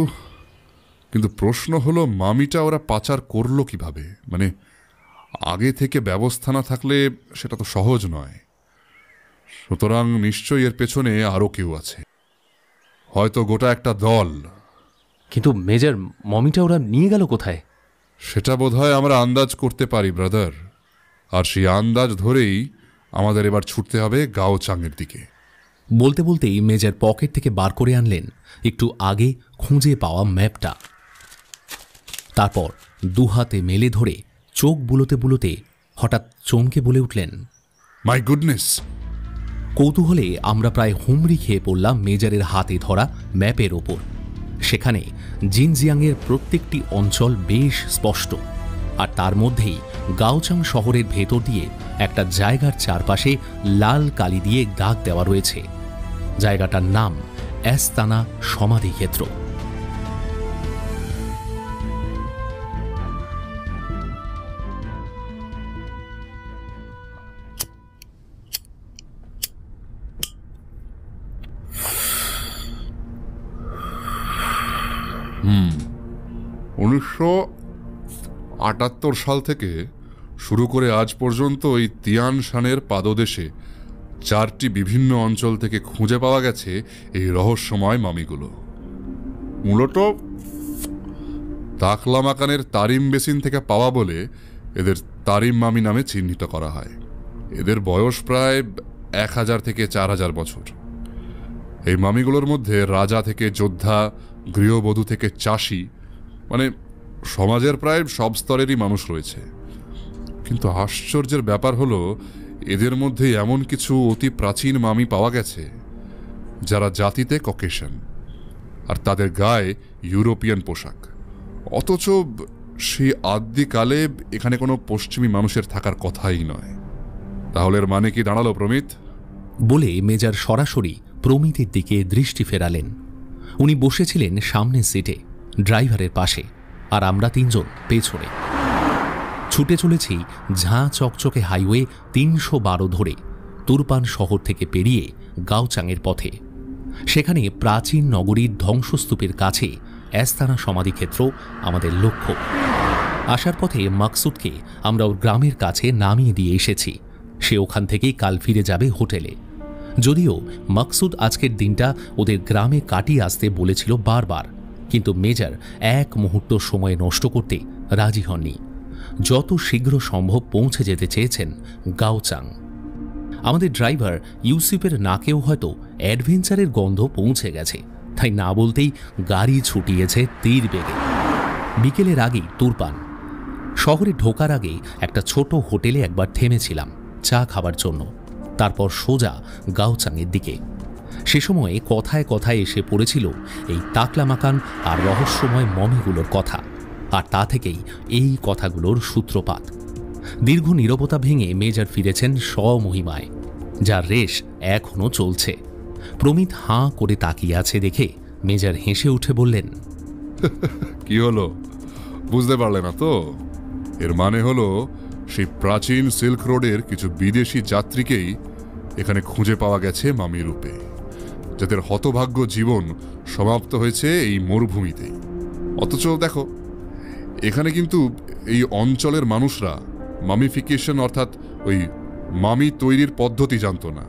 কিন্তু প্রশ্ন হলো, মামিটা ওরা পাচার করলো কিভাবে? মানে আগে থেকে ব্যবস্থা না থাকলে সেটা তো সহজ নয়। সুতরাং নিশ্চয়ই এর পেছনে আরও কেউ আছে, হয়তো গোটা একটা দল। কিন্তু মেজর, মমিটা ওরা নিয়ে গেল কোথায়? সেটা বোধহয় আমরা আন্দাজ করতে পারি ব্রাদার, আর সেই আন্দাজ ধরেই আমাদের এবার ছুটতে হবে গাওচাংয়ের দিকে। বলতে বলতেই মেজর পকেট থেকে বার করে আনলেন একটু আগে খুঁজে পাওয়া ম্যাপটা। তারপর 2 হাতে মেলে ধরে চোখ বুলোতে বুলোতে হঠাৎ চমকে বলে উঠলেন, মাই গুডনেস! কৌতূহলে আমরা প্রায় হুমড়ি খেয়ে পড়লাম মেজরের হাতে ধরা ম্যাপের ওপর। সেখানে জিনজিয়াংয়ের প্রত্যেকটি অঞ্চল বেশ স্পষ্ট, আর তার মধ্যেই গাওচাং শহরের ভেতর দিয়ে একটা জায়গার চারপাশে লাল কালি দিয়ে দাগ দেওয়া রয়েছে। জায়গাটার নাম অ্যাস্তানা সমাধিক্ষেত্র। হুম 1978 সাল থেকে শুরু করে আজ পর্যন্ত এই তিয়ান শানের পাদদেশে 4টি বিভিন্ন অঞ্চল থেকে খুঁজে পাওয়া গেছে এই রহস্যময় মামিগুলো। মূলত তাকলামাকানের তারিম বেসিন থেকে পাওয়া বলে এদের তারিম মামি নামে চিহ্নিত করা হয়। এদের বয়স প্রায় 1000 থেকে 4000 বছর। এই মামিগুলোর মধ্যে রাজা থেকে যোদ্ধা, গৃহবধূ থেকে চাষি, মানে সমাজের প্রায় সব স্তরেরই মানুষ রয়েছে। কিন্তু আশ্চর্যের ব্যাপার হলো, এদের মধ্যে এমন কিছু অতি প্রাচীন মামি পাওয়া গেছে যারা জাতিতে ককেশন, আর তাদের গায়ে ইউরোপিয়ান পোশাক, অথচ সেই আদ্যিকালে এখানে কোনো পশ্চিমী মানুষের থাকার কথাই নয়। তাহলে এর মানে কি দাঁড়ালো প্রমিত? বলে মেজর সরাসরি প্রমিতের দিকে দৃষ্টি ফেরালেন। উনি বসেছিলেন সামনের সিটে, ড্রাইভারের পাশে, আর আমরা 3 জন পেছনে। ছুটে চলেছি ঝাঁ চকচকে হাইওয়ে 312 ধরে তুরপান শহর থেকে পেরিয়ে গাওচাংয়ের পথে। সেখানে প্রাচীন নগরীর ধ্বংসস্তূপের কাছে অ্যাস্তানা সমাধিক্ষেত্র আমাদের লক্ষ্য। আসার পথে মাকসুদকে আমরা ওর গ্রামের কাছে নামিয়ে দিয়ে এসেছি। সে ওখান থেকেই কাল ফিরে যাবে হোটেলে। যদিও মাকসুদ আজকের দিনটা ওদের গ্রামে কাটিয়ে আসতে বলেছিল বারবার, কিন্তু মেজর 1 মুহূর্ত সময় নষ্ট করতে রাজি হননি। যত শীঘ্র সম্ভব পৌঁছে যেতে চেয়েছেন গাওচাং। আমাদের ড্রাইভার ইউসুফের নাকেও হয়তো অ্যাডভেঞ্চারের গন্ধ পৌঁছে গেছে, তাই না বলতেই গাড়ি ছুটিয়েছে তীর বেগে। বিকেলের আগেই তুরপান শহরে ঢোকার আগে একটা ছোট হোটেলে একবার থেমেছিলাম চা খাবার জন্য, তারপর সোজা গাওচাংয়ের দিকে। সে সময়ে কথায় কথায় এসে পড়েছিল এই তাকলামাকান আর রহস্যময় মমিগুলোর কথা, আর তা থেকেই এই কথাগুলোর সূত্রপাত। দীর্ঘ নীরবতা ভেঙে মেজর ফিরেছেন স্বমহিমায়, যার রেশ এখনও চলছে। প্রমিত হাঁ করে তাকিয়ে আছে দেখে মেজর হেসে উঠে বললেন, কি হলো, বুঝতে পারলে না তো? এর মানে হলো সেই প্রাচীন সিল্ক রোডের কিছু বিদেশি যাত্রীকেই এখানে খুঁজে পাওয়া গেছে মামি রূপে, যাদের হতভাগ্য জীবন সমাপ্ত হয়েছে এই মরুভূমিতেই। অথচ দেখো, এখানে কিন্তু এই অঞ্চলের মানুষরা মামিফিকেশন অর্থাৎ ওই মামি তৈরির পদ্ধতি জানতো না।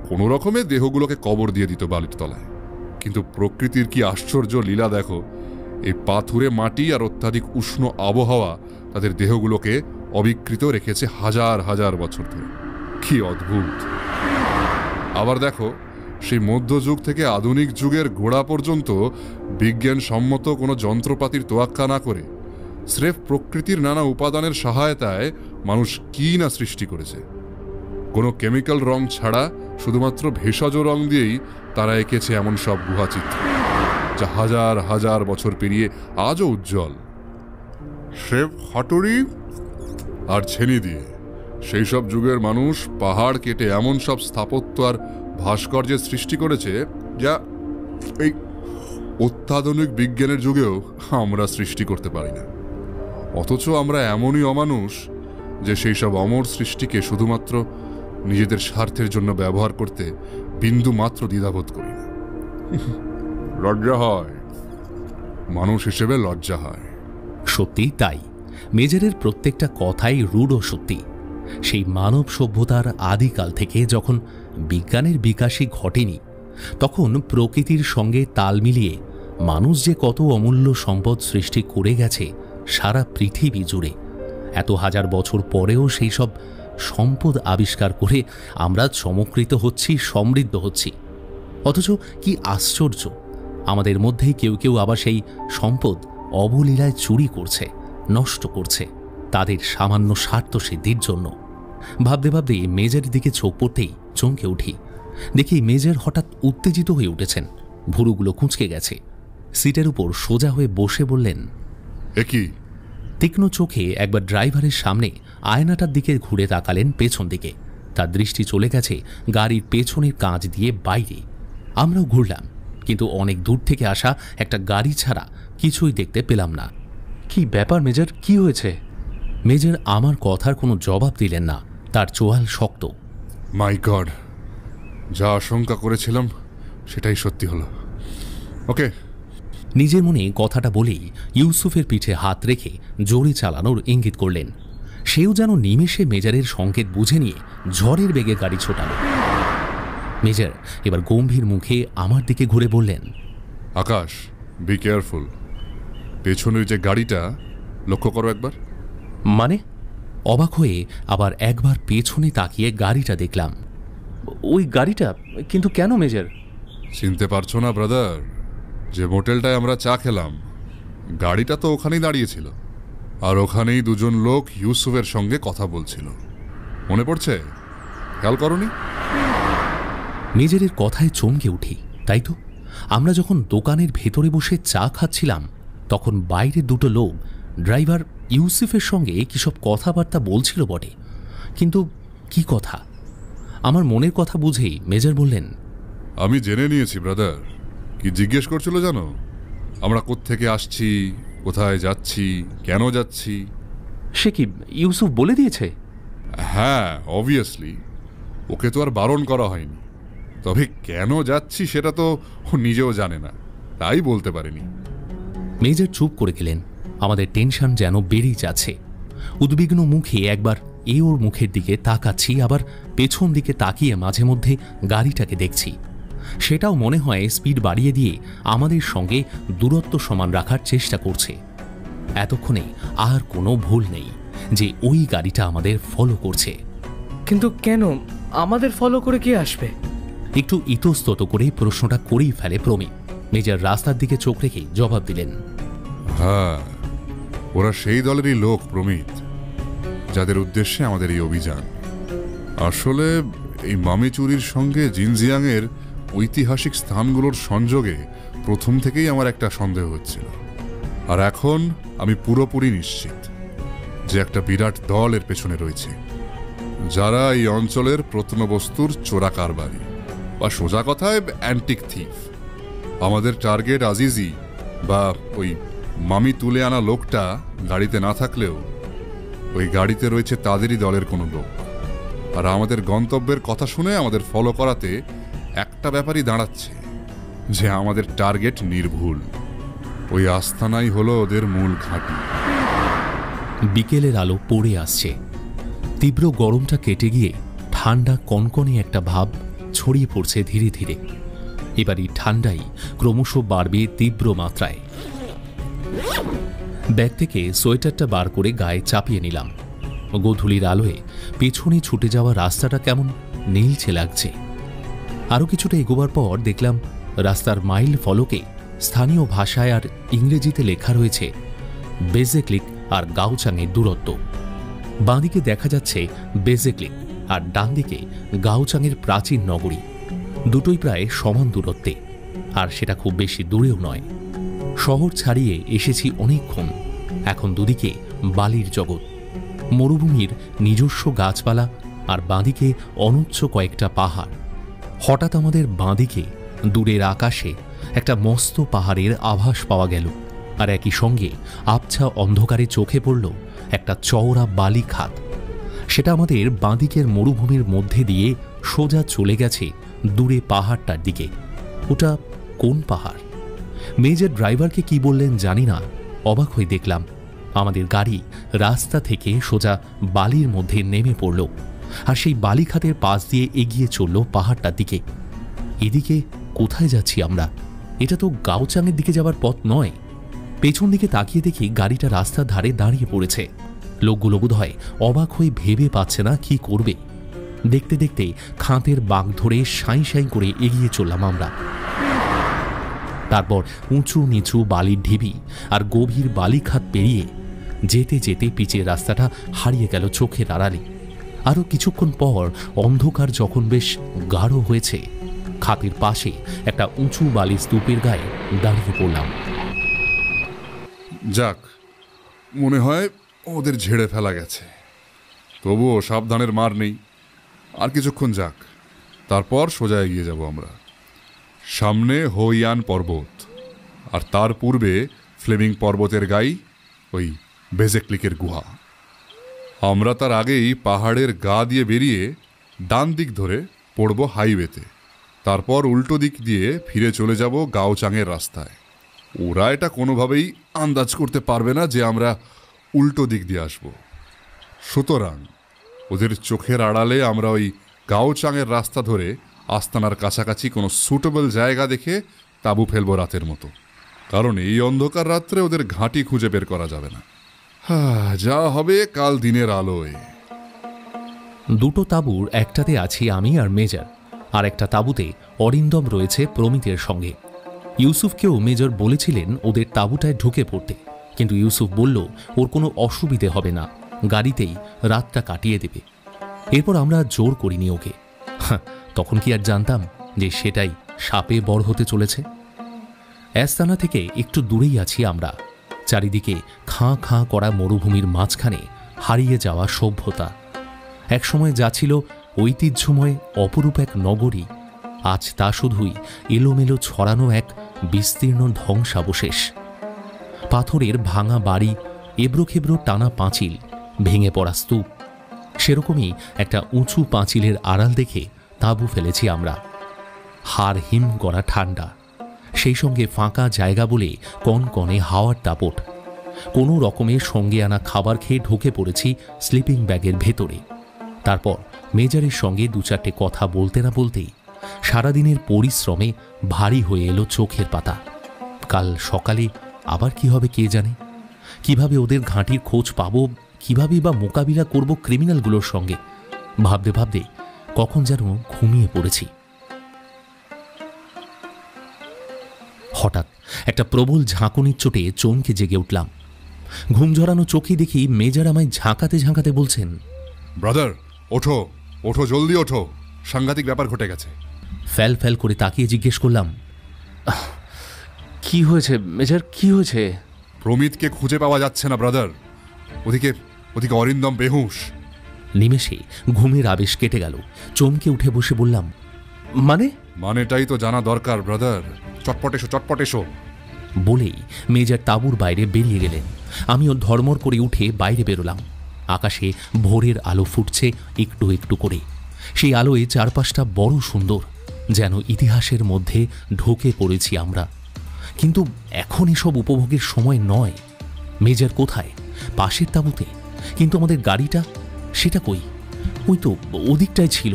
কোনো রকমে দেহগুলোকে কবর দিয়ে দিত বালির তলায়। কিন্তু প্রকৃতির কি আশ্চর্য লীলা দেখো, এই পাথুরে মাটি আর অত্যাধিক উষ্ণ আবহাওয়া তাদের দেহগুলোকে অবিকৃত রেখেছে হাজার হাজার বছর ধরে। কি অদ্ভুত! আবার দেখো, সেই মধ্যযুগ থেকে আধুনিক যুগের গোড়া পর্যন্ত বিজ্ঞানসম্মত কোনো যন্ত্রপাতির তোয়াক্কা না করে স্রেফ প্রকৃতির নানা উপাদানের সহায়তায় মানুষ কি না সৃষ্টি করেছে। কোনো কেমিক্যাল রং ছাড়া শুধুমাত্র ভেষজ রং দিয়েই তারা এঁকেছে এমন সব গুহাচিত্র, যা হাজার হাজার বছর পেরিয়ে আজও উজ্জ্বল। স্রেফ হাতুড়ি আর ছেনি দিয়ে সেই সব যুগের মানুষ পাহাড় কেটে এমন সব স্থাপত্য আর ভাস্কর্যের সৃষ্টি করেছে যা এই অত্যাধুনিক বিজ্ঞানের যুগেও আমরা সৃষ্টি করতে পারি না। অথচ আমরা এমনই অমানুষ যে সেই সব অমর সৃষ্টিকে শুধুমাত্র নিজেদের স্বার্থের জন্য ব্যবহার করতে বিন্দু মাত্র দ্বিধাবোধ করি না। লজ্জা হয়, মানুষ হিসেবে লজ্জা হয়। সত্যি তাই, মেজরের প্রত্যেকটা কথাই রূঢ় সত্যি। সেই মানব সভ্যতার আদিকাল থেকে যখন বিজ্ঞানের বিকাশই ঘটেনি, তখন প্রকৃতির সঙ্গে তাল মিলিয়ে মানুষ যে কত অমূল্য সম্পদ সৃষ্টি করে গেছে সারা পৃথিবী জুড়ে। এত হাজার বছর পরেও সেই সব সম্পদ আবিষ্কার করে আমরা চমকৃত হচ্ছি, সমৃদ্ধ হচ্ছি। অথচ কি আশ্চর্য, আমাদের মধ্যেই কেউ কেউ আবার সেই সম্পদ অবলীলায় চুরি করছে, নষ্ট করছে তাদের সামান্য স্বার্থ সিদ্ধির জন্য। ভাবতে ভাবতে মেজরের দিকে চোখ পড়তেই চমকে উঠি। দেখি মেজর হঠাৎ উত্তেজিত হয়ে উঠেছেন, ভুরুগুলো কুঁচকে গেছে। সিটের উপর সোজা হয়ে বসে বললেন, একই। তীক্ষ্ণ চোখে একবার ড্রাইভারের সামনে আয়নাটার দিকে ঘুরে তাকালেন পেছন দিকে। তার দৃষ্টি চলে গেছে গাড়ির পেছনের কাঁচ দিয়ে বাইরে। আমরাও ঘুরলাম, কিন্তু অনেক দূর থেকে আসা একটা গাড়ি ছাড়া কিছুই দেখতে পেলাম না। কি ব্যাপার মেজর, কি হয়েছে? মেজর আমার কথার কোনো জবাব দিলেন না, তার চোয়াল শক্ত। মাই গড, যা আশঙ্কা করেছিলাম সেটাই সত্যি হলো। ওকে। নিজের মনে কথাটা বলেই ইউসুফের পিঠে হাত রেখে জোরে চালানোর ইঙ্গিত করলেন। সেও যেন নিমেষে মেজরের সংকেত বুঝে নিয়ে ঝড়ের বেগে গাড়ি ছোটাল। মেজর এবার গম্ভীর মুখে আমার দিকে ঘুরে বললেন, আকাশ, বি কেয়ারফুল। পেছনের যে গাড়িটা লক্ষ্য করো একবার। মানে? অবাক হয়ে আবার একবার পেছনে তাকিয়ে গাড়িটা দেখলাম। ওই গাড়িটা? কিন্তু কেন মেজর? চিনতে পারছো না ব্রাদার? যে মোটেলটায় আমরা চা খেলাম, গাড়িটা তো ওখানেই দাঁড়িয়েছিল, আর ওখানেই দুজন লোক ইউসুফের সঙ্গে কথা বলছিল। মনে পড়ছে? খেয়াল করনি? মেজরের কথায় চমকে উঠি। তাই তো, আমরা যখন দোকানের ভেতরে বসে চা খাচ্ছিলাম, তখন বাইরে দুটো লোক ড্রাইভার ইউসুফের সঙ্গে কী সব কথাবার্তা বলছিল বটে, কিন্তু কি কথা? আমার মনের কথা বুঝেই মেজর বললেন, আমি জেনে নিয়েছি ব্রাদার। কি জিজ্ঞেস করছিল জানো? আমরা কোত্থেকে আসছি, কোথায় যাচ্ছি, কেন যাচ্ছি। সে কি ইউসুফ বলে দিয়েছে? হ্যাঁ, অবভিয়াসলি। ওকে তো আর বারণ করা হয়নি। তবে কেন যাচ্ছি সেটা তো ও নিজেও জানে না, তাই বলতে পারেনি। মেজর চুপ করে গেলেন। আমাদের টেনশন যেন বেড়েই যাচ্ছে। উদ্বিগ্ন মুখে একবার এ ওর মুখের দিকে তাকাচ্ছি, আবার পেছন দিকে তাকিয়ে মাঝে মধ্যে গাড়িটাকে দেখছি। সেটাও মনে হয় স্পিড বাড়িয়ে দিয়ে আমাদের সঙ্গে দূরত্ব সমান রাখার চেষ্টা করছে। এতক্ষণে আর কোনো ভুল নেই যে ওই গাড়িটা আমাদের ফলো করছে। কিন্তু কেন? আমাদের ফলো করে কে আসবে? একটু ইতস্তত করে প্রশ্নটা করেই ফেলে প্রমি। মেজর রাস্তার দিকে চোখ রেখে জবাব দিলেন, হ্যাঁ, ওরা সেই দলেরই লোক প্রমিত, যাদের উদ্দেশ্যে আমাদের এই অভিযান। আসলে এই মামি চুরির সঙ্গে জিনজিয়াংয়ের ঐতিহাসিক স্থানগুলোর সংযোগে প্রথম থেকেই আমার একটা সন্দেহ হচ্ছিল, আর এখন আমি পুরোপুরি নিশ্চিত যে একটা বিরাট দল এর পেছনে রয়েছে, যারা এই অঞ্চলের প্রত্নবস্তুর চোরা কারবারি, বা সোজা কথায় অ্যান্টিক থিফ। আমাদের টার্গেট আজিজি বা ওই মামি তুলে আনা লোকটা গাড়িতে না থাকলেও ওই গাড়িতে রয়েছে তাদেরই দলের কোনো লোক। আর আমাদের গন্তব্যের কথা শুনে আমাদের ফলো করাতে একটা ব্যাপারই দাঁড়াচ্ছে, যে আমাদের টার্গেট নির্ভুল। ওই আস্তানাই হলো ওদের মূল ঘাঁটি। বিকেলের আলো পড়ে আসছে। তীব্র গরমটা কেটে গিয়ে ঠান্ডা কনকনে একটা ভাব ছড়িয়ে পড়ছে ধীরে ধীরে। এবার এই ঠান্ডাই ক্রমশ বাড়বে তীব্র মাত্রায়। ব্যাগ থেকে সোয়েটারটা বার করে গায়ে চাপিয়ে নিলাম। গোধূলির আলোয় পেছনে ছুটে যাওয়া রাস্তাটা কেমন নীলছে লাগছে। আরও কিছুটা এগোবার পর দেখলাম রাস্তার মাইল ফলকে স্থানীয় ভাষায় আর ইংরেজিতে লেখা রয়েছে বেজেক্লিক আর গাওচাংয়ের দূরত্ব। বাঁদিকে দেখা যাচ্ছে বেজেক্লিক আর ডান দিকে গাওচাংয়ের প্রাচীন নগরী। দুটোই প্রায় সমান দূরত্বে, আর সেটা খুব বেশি দূরেও নয়। শহর ছাড়িয়ে এসেছি অনেকক্ষণ। এখন দুদিকে বালির জগৎ, মরুভূমির নিজস্ব গাছপালা, আর বাঁদিকে অনুচ্চ কয়েকটা পাহাড়। হঠাৎ আমাদের বাঁদিকে দূরের আকাশে একটা মস্ত পাহাড়ের আভাস পাওয়া গেল, আর একই সঙ্গে আবছা অন্ধকারে চোখে পড়ল একটা চওড়া বালি খাত। সেটা আমাদের বাঁদিকের মরুভূমির মধ্যে দিয়ে সোজা চলে গেছে দূরে পাহাড়টার দিকে। ওটা কোন পাহাড়? মেজর ড্রাইভারকে কি বললেন জানি না, অবাক হয়ে দেখলাম আমাদের গাড়ি রাস্তা থেকে সোজা বালির মধ্যে নেমে পড়ল, আর সেই বালিখাতের পাশ দিয়ে এগিয়ে চলল পাহাড়টার দিকে। এদিকে কোথায় যাচ্ছি আমরা? এটা তো গাওচাংয়ের দিকে যাবার পথ নয়। পেছন দিকে তাকিয়ে দেখি গাড়িটা রাস্তার ধারে দাঁড়িয়ে পড়েছে। লোকগুলো বোধহয় অবাক হয়ে ভেবে পাচ্ছে না কি করবে। দেখতে দেখতে খাতের বাঁক ধরে সাঁই সাঁই করে এগিয়ে চললাম আমরা। তারপর উঁচু নিচু বালির ঢিবি আর গভীর বালিখাত পেরিয়ে যেতে যেতে পিচের রাস্তাটা হারিয়ে গেল চোখের আড়ালে। আরও কিছুক্ষণ পর অন্ধকার যখন বেশ গাঢ় হয়েছে, খাতের পাশে একটা উঁচু বালি স্তূপের গায়ে দাঁড়িয়ে পড়লাম। যাক, মনে হয় ওদের ঝেড়ে ফেলা গেছে। তবুও সাবধানের মার নেই। আর কিছুক্ষণ যাক, তারপর সোজা এগিয়ে যাব আমরা। সামনে হইয়ান পর্বত, আর তার পূর্বে ফ্লেমিং পর্বতের গাই ওই বেজেক্লিকের গুহা। আমরা তার আগেই পাহাড়ের গা দিয়ে বেরিয়ে ডান দিক ধরে পড়ব হাইওয়েতে। তারপর উল্টো দিক দিয়ে ফিরে চলে যাব গাওচাংয়ের রাস্তায়। ওরা এটা কোনোভাবেই আন্দাজ করতে পারবে না যে আমরা উল্টো দিক দিয়ে আসব। সুতরাং ওদের চোখের আড়ালে আমরা ওই গাওচাংয়ের রাস্তা ধরে আস্তানার কাছাকাছি কোনো সুটেবল জায়গা দেখে তাঁবু ফেলব রাতের মতো। কারণ এই অন্ধকার রাত্রে ওদের ঘাঁটি খুঁজে বের করা যাবে না। যা হবে কাল দিনের আলোয়। দুটো তাঁবুর একটাতে আছি আমি আর মেজর, আর একটা তাঁবুতে অরিন্দম রয়েছে প্রমিতের সঙ্গে। ইউসুফকেও মেজর বলেছিলেন ওদের তাঁবুটায় ঢুকে পড়তে, কিন্তু ইউসুফ বলল ওর কোনো অসুবিধে হবে না, গাড়িতেই রাতটা কাটিয়ে দেবে। এরপর আমরা জোর করিনি ওকে। তখন কি আর জানতাম যে সেটাই সাপে বড় হতে চলেছে। অ্যাস্তানা থেকে একটু দূরেই আছি আমরা। চারিদিকে খাঁ খাঁ করা মরুভূমির মাঝখানে হারিয়ে যাওয়া সভ্যতা। একসময় যা ছিল ঐতিহ্যময় অপরূপ এক নগরী, আজ তা শুধুই এলোমেলো ছড়ানো এক বিস্তীর্ণ ধ্বংসাবশেষ। পাথরের ভাঙা বাড়ি, এবড়োখেবড়ো টানা পাঁচিল, ভেঙে পড়া স্তূপ। সেরকমই একটা উঁচু পাঁচিলের আড়াল দেখে তাঁবু ফেলেছি আমরা। হাড় হিম করা ঠান্ডা, সেই সঙ্গে ফাঁকা জায়গা বলে কনকনে হাওয়ার দাপট। কোনো রকমের সঙ্গে আনা খাবার খেয়ে ঢুকে পড়েছি স্লিপিং ব্যাগের ভেতরে। তারপর মেজরের সঙ্গে দু চারটে কথা বলতে না বলতেই সারাদিনের পরিশ্রমে ভারী হয়ে এলো চোখের পাতা। কাল সকালে আবার কি হবে কে জানে। কিভাবে ওদের ঘাঁটির খোঁজ পাবো, কিভাবে বা মোকাবিলা করব ক্রিমিনালগুলোর সঙ্গে, ভাবতে ভাবতে কখন যেন ঘুমিয়ে পড়েছি। হঠাৎ একটা প্রবল ঝাঁকুনির চোটে চমকে জেগে উঠলাম। ঘুম ঝরানো চোখে দেখি মেজর আমায় ঝাঁকাতে ঝাঁকাতে বলছেন, ব্রাদার ওঠো, ওঠো, জলদি ওঠো, সাংঘাতিক ব্যাপার ঘটে গেছে। ফ্যাল ফ্যাল করে তাকিয়ে জিজ্ঞেস করলাম, কি হয়েছে মেজর, কি হয়েছে? প্রমিতকে খুঁজে পাওয়া যাচ্ছে না ব্রাদার। ওদিকে অরিন্দম বেহুশ। নিমেষে ঘুমের আবেশ কেটে গেল। চমকে উঠে বসে বললাম, মানেটাই তো জানা দরকার ব্রাদার। চটপট এসো, চটপট এসো। বলেই মেজর তাঁবুর বাইরে বেরিয়ে গেলেন। আমিও ধর্মর করে উঠে বাইরে বেরোলাম। আকাশে ভোরের আলো ফুটছে একটু একটু করে। সেই আলোয় চারপাশটা বড় সুন্দর, যেন ইতিহাসের মধ্যে ঢুকে পড়েছি আমরা। কিন্তু এখন এসব উপভোগের সময় নয়। মেজর কোথায়? পাশের তাঁবুতে। কিন্তু আমাদের গাড়িটা সেটা কই? ওই তো ওদিকটাই ছিল।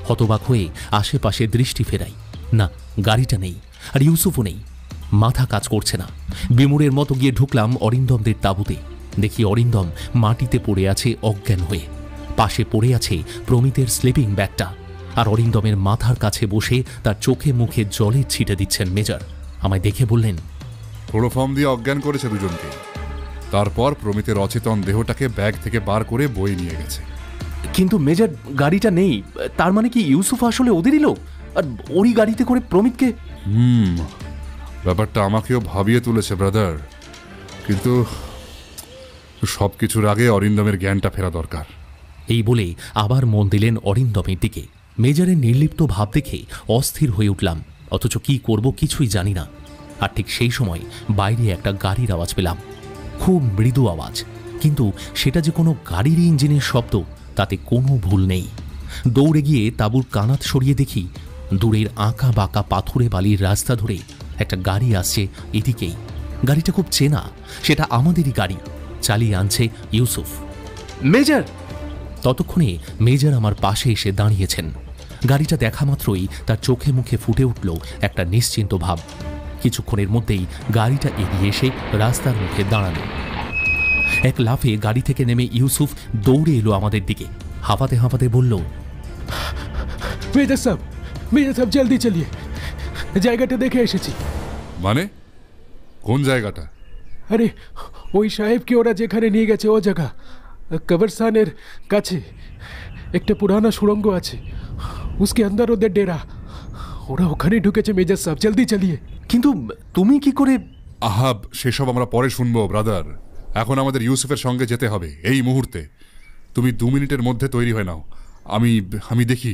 হতবাক হয়ে আশেপাশে দৃষ্টি ফেরাই, না গাড়িটা নেই, আর ইউসুফও নেই। মাথা কাজ করছে না। বিমূঢ়ের মতো গিয়ে ঢুকলাম অরিন্দমদের তাঁবুতে। দেখি অরিন্দম মাটিতে পড়ে আছে অজ্ঞান হয়ে। পাশে পড়ে আছে প্রমিতের স্লিপিং ব্যাগটা, আর অরিন্দমের মাথার কাছে বসে তার চোখে মুখে জলের ছিটে দিচ্ছেন মেজর। আমায় দেখে বললেন, ক্লোরোফর্ম দিয়ে অজ্ঞান করেছে দুজনকে। তারপর প্রমিতের অচেতন দেহটাকে ব্যাগ থেকে বার করে বয়ে নিয়ে গেছে। কিন্তু মেজর গাড়িটা নেই, তার মানে কি ইউসুফ আসলে ওদেরই লোক? আর ওরই গাড়িতে করে প্রমিতকে? ব্যাপারটা আমাকেও ভাবিয়ে তুলেছে ব্রাদার, কিন্তু সব কিছুর আগে অরিন্দমের জ্ঞানটা ফেরা দরকার। এই বলে আবার মন দিলেন অরিন্দমের দিকে। মেজরের নির্লিপ্ত ভাব দেখে অস্থির হয়ে উঠলাম, অথচ কি করব কিছুই জানি না। আর ঠিক সেই সময় বাইরে একটা গাড়ির আওয়াজ পেলাম, খুব মৃদু আওয়াজ, কিন্তু সেটা যে কোনো গাড়ির ইঞ্জিনের শব্দ তাতে কোনো ভুল নেই। দৌড়ে গিয়ে তাঁবুর কানাত সরিয়ে দেখি দূরের আঁকা বাঁকা পাথুরে বালির রাস্তা ধরে একটা গাড়ি আসছে এদিকেই। গাড়িটা খুব চেনা, সেটা আমাদেরই গাড়ি। চালিয়ে আনছে ইউসুফ। মেজর! ততক্ষণে মেজর আমার পাশে এসে দাঁড়িয়েছেন। গাড়িটা দেখা মাত্রই তার চোখে মুখে ফুটে উঠল একটা নিশ্চিন্ত ভাব। কিছুক্ষণের মধ্যেই গাড়িটা এগিয়ে এসে রাস্তার মুখে দাঁড়ালো। এক লাফে গাড়ি থেকে নেমে ইউসুফ দৌড়ে এলো আমাদের দিকে। হাঁপাতে হাঁপাতে বলল, মেজর সাহেব জলদি চলিয়ে, জায়গাটা দেখে এসেছি। মানে কোন জায়গাটা? আরে ওই সাহেবকে ওরা যেখানে নিয়ে গেছে ও জায়গা, কবরস্থানের কাছে একটা পুরানা সুড়ঙ্গ আছে, उसके अंदर ওদের ডেরা। ওরা ওখানে ঢুকেছে মেজর সাহেব, জলদি চলিয়ে। কিন্তু তুমি কি করে? আহাব, সেসব আমরা পরে শুনবো ব্রাদার। এখন আমাদের ইউসুফের সঙ্গে যেতে হবে এই মুহূর্তে। তুমি 2 মিনিটের মধ্যে তৈরি হয়ে নাও। আমি দেখি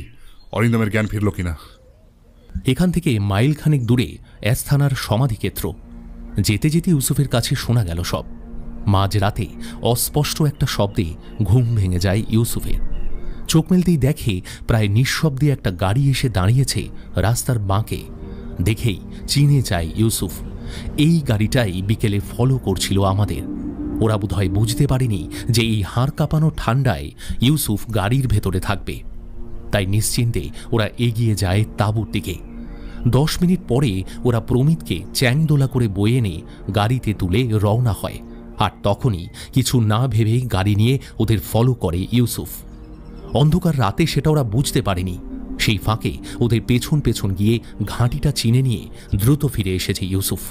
অরিন্দমের জ্ঞান ফিরল কিনা। এখান থেকে মাইল খানেক দূরে অ্যাস্থানার সমাধিক্ষেত্র। যেতে যেতে ইউসুফের কাছে শোনা গেল সব। মাঝরাতে অস্পষ্ট একটা শব্দে ঘুম ভেঙে যায় ইউসুফের। চোখ মেলতেই দেখে প্রায় নিঃশব্দে একটা গাড়ি এসে দাঁড়িয়েছে রাস্তার বাঁকে। দেখেই চিনে যায় ইউসুফ। এই গাড়িটাই বিকেলে ফলো করছিল আমাদের। ওরা বোধহয় বুঝতে পারেনি যে এই হাড় কাঁপানো ঠান্ডায় ইউসুফ গাড়ির ভেতরে থাকবে। তাই নিশ্চিন্তে ওরা এগিয়ে যায় তাঁবুর দিকে। 10 মিনিট পরে ওরা প্রমিতকে চ্যাংদোলা করে বয়ে এনে গাড়িতে তুলে রওনা হয়। আর তখনই কিছু না ভেবেই গাড়ি নিয়ে ওদের ফলো করে ইউসুফ। অন্ধকার রাতে সেটা ওরা বুঝতে পারেনি। সেই ফাঁকে ওদের পেছন পেছন গিয়ে ঘাঁটিটা চিনে নিয়ে দ্রুত ফিরে এসেছে ইউসুফ।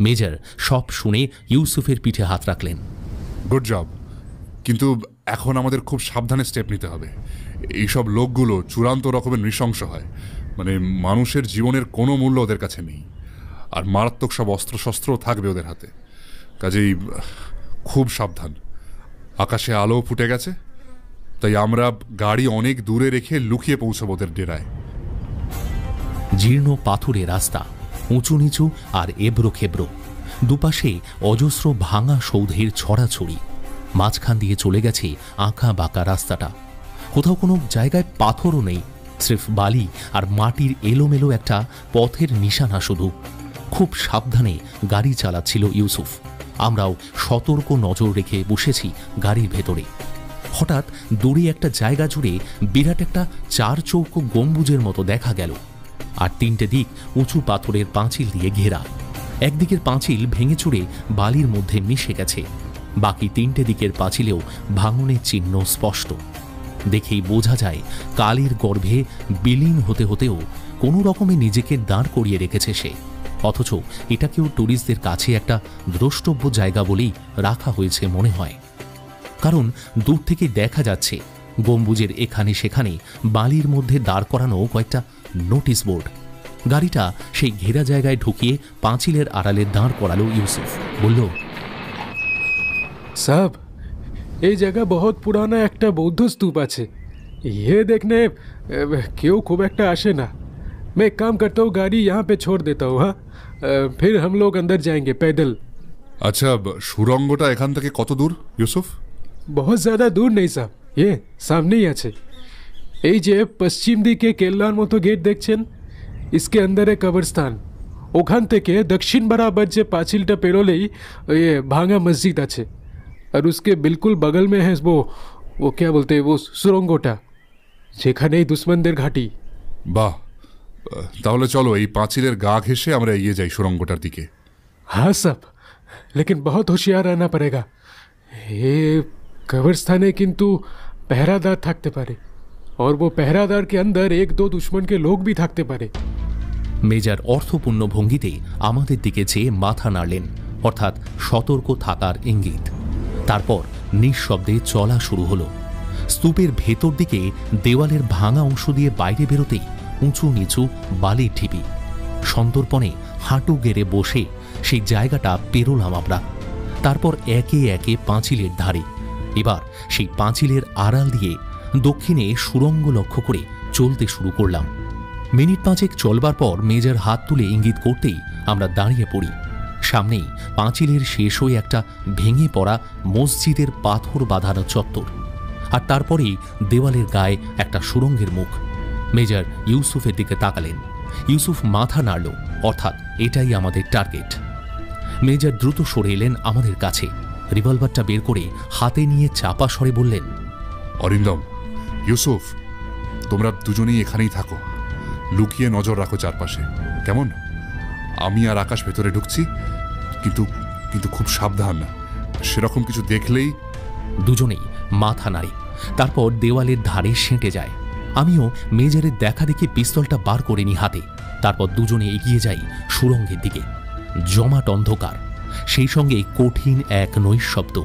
মেজর সব শুনে ইউসুফের পিঠে হাত রাখলেন। গুড জব, কিন্তু এখন আমাদের খুব সাবধানে স্টেপ নিতে হবে। এইসব লোকগুলো চূড়ান্ত রকমের নৃশংস হয়, মানে মানুষের জীবনের কোনো মূল্য ওদের কাছে নেই। আর মারাত্মক সব অস্ত্রশস্ত্রও থাকবে ওদের হাতে। কাজেই খুব সাবধান। আকাশে আলো ফুটে গেছে, তাই আমরা গাড়ি অনেক দূরে রেখে লুকিয়ে পৌঁছাবো ওদের ডেরায়। জীর্ণ পাথুরে রাস্তা, উঁচু নিচু আর এবড়ো খেবড়ো। দুপাশে অজস্র ভাঙা সৌধের ছড়াছড়ি। মাঝখান দিয়ে চলে গেছে আঁকা বাঁকা রাস্তাটা। কোথাও কোনো জায়গায় পাথরও নেই, স্রেফ বালি আর মাটির এলোমেলো একটা পথের নিশানা শুধু। খুব সাবধানে গাড়ি চালাচ্ছিল ইউসুফ। আমরাও সতর্ক নজর রেখে বসেছি গাড়ির ভেতরে। হঠাৎ দূরে একটা জায়গা জুড়ে বিরাট একটা 4 চৌকো গম্বুজের মতো দেখা গেল। আর 3টে দিক উঁচু পাথরের পাঁচিল দিয়ে ঘেরা। একদিকের পাঁচিল ভেঙে চুরে বালির মধ্যে মিশে গেছে, বাকি 3টে দিকের পাঁচিলেও ভাঙনের চিহ্ন স্পষ্ট। দেখেই বোঝা যায় কালের গর্ভে বিলীন হতে হতেও কোনো রকমে নিজেকে দাঁড় করিয়ে রেখেছে সে। অথচ এটাকেও ট্যুরিস্টদের কাছে একটা দ্রষ্টব্য জায়গা বলেই রাখা হয়েছে মনে হয়। কারণ দূর থেকে দেখা যাচ্ছে গম্বুজের এখানে সেখানে বালির মধ্যে দাঁড় করানো কয়েকটা নোটিশ বোর্ড। গাড়িটা সেই ঘেরা জায়গায় ঢুকিয়ে পাঁচিলের আড়ালে দাঁড় করালো ইউসুফ। বলল, সাহেব, এই জায়গা বহুত পুরানা একটা বৌদ্ধ স্তূপ আছে। ये देखने क्यों खूब একটা আসে না। मैं एक काम करता हूँ, गाड़ी यहाँ पे छोड़ देता हूँ। हाँ, फिर हम लोग अंदर जाएंगे पैदल। আচ্ছা, সুড়ঙ্গটা এখান থেকে কত দূর ইউসুফ? बहुत ज़्यादा दूर नहीं साहब, ये सामने ही আছে। এই যে পশ্চিম দিকে কেল্লার মতো গেট দেখছেন, इसके अंदर है कब्रस्तान। ওখান থেকে দক্ষিণ बराबर যে পাঁচিলটা পেরোলেই ये भांगा मस्जिद আছে। और उसके बिल्कुल बगल में है वो ও কে বলতে ও সুরঙ্গটা, যেখানেই দুশ্মনদের ঘাঁটি। বাহ, তাহলে চলো এই পাঁচিলের গা ঘেঁষে আমরা এগিয়ে যাই সুড়ঙ্গটার দিকে। हाँ सब, लेकिन बहुत होशियार रहना पड़ेगा। ये कब्रिस्ताने किंतु पहरादार থাকতে পারে, और वो पहरादार के अंदर एक दो दुश्मन के लोग भी থাকতে পারে। মেজর অর্থপূর্ণ ভঙ্গিতে আমাদের দিকে চেয়ে মাথা নাড়লেন, অর্থাৎ সতর্ক থাকার ইঙ্গিত। তারপর নিঃশব্দে চলা শুরু হলো। স্তূপের ভেতর দিকে দেওয়ালের ভাঙা অংশ দিয়ে বাইরে বেরোতেই উঁচু নিচু বালির ঢিপি। সন্তর্পণে হাঁটু গেড়ে বসে সেই জায়গাটা পেরোলাম আমরা। তারপর একে একে পাঁচিলের ধারে, এবার সেই পাঁচিলের আড়াল দিয়ে দক্ষিণে সুড়ঙ্গ লক্ষ্য করে চলতে শুরু করলাম। মিনিট পাঁচেক চলবার পর মেজর হাত তুলে ইঙ্গিত করতেই আমরা দাঁড়িয়ে পড়ি। সামনেই পাঁচিলের শেষ হয়ে একটা ভেঙে পড়া মসজিদের পাথর বাঁধানো চত্বর, আর তারপরেই দেওয়ালের গায়ে একটা সুড়ঙ্গের মুখ। মেজর ইউসুফের দিকে তাকালেন। ইউসুফ মাথা নাড়ল, অর্থাৎ এটাই আমাদের টার্গেট। মেজর দ্রুত সরে এলেন আমাদের কাছে, রিভলভারটা বের করে হাতে নিয়ে চাপা স্বরে বললেন, অরিন্দম, ইউসুফ, তোমরা দুজনেই এখানেই থাকো, লুকিয়ে নজর রাখো চারপাশে, কেমন? আমি আর আকাশ ভেতরে ঢুকছি, কিন্তু কিন্তু খুব সাবধান, সেরকম কিছু দেখলেই। দুজনেই মাথা নাড়ে, তারপর দেওয়ালের ধারে সেঁটে যায়। আমিও মেজরের দেখা দেখে পিস্তলটা বার করে নি হাতে। তারপর দুজনে এগিয়ে যাই সুড়ঙ্গের দিকে। জমাট অন্ধকার, সেই সঙ্গে কঠিন এক নৈঃশব্দ,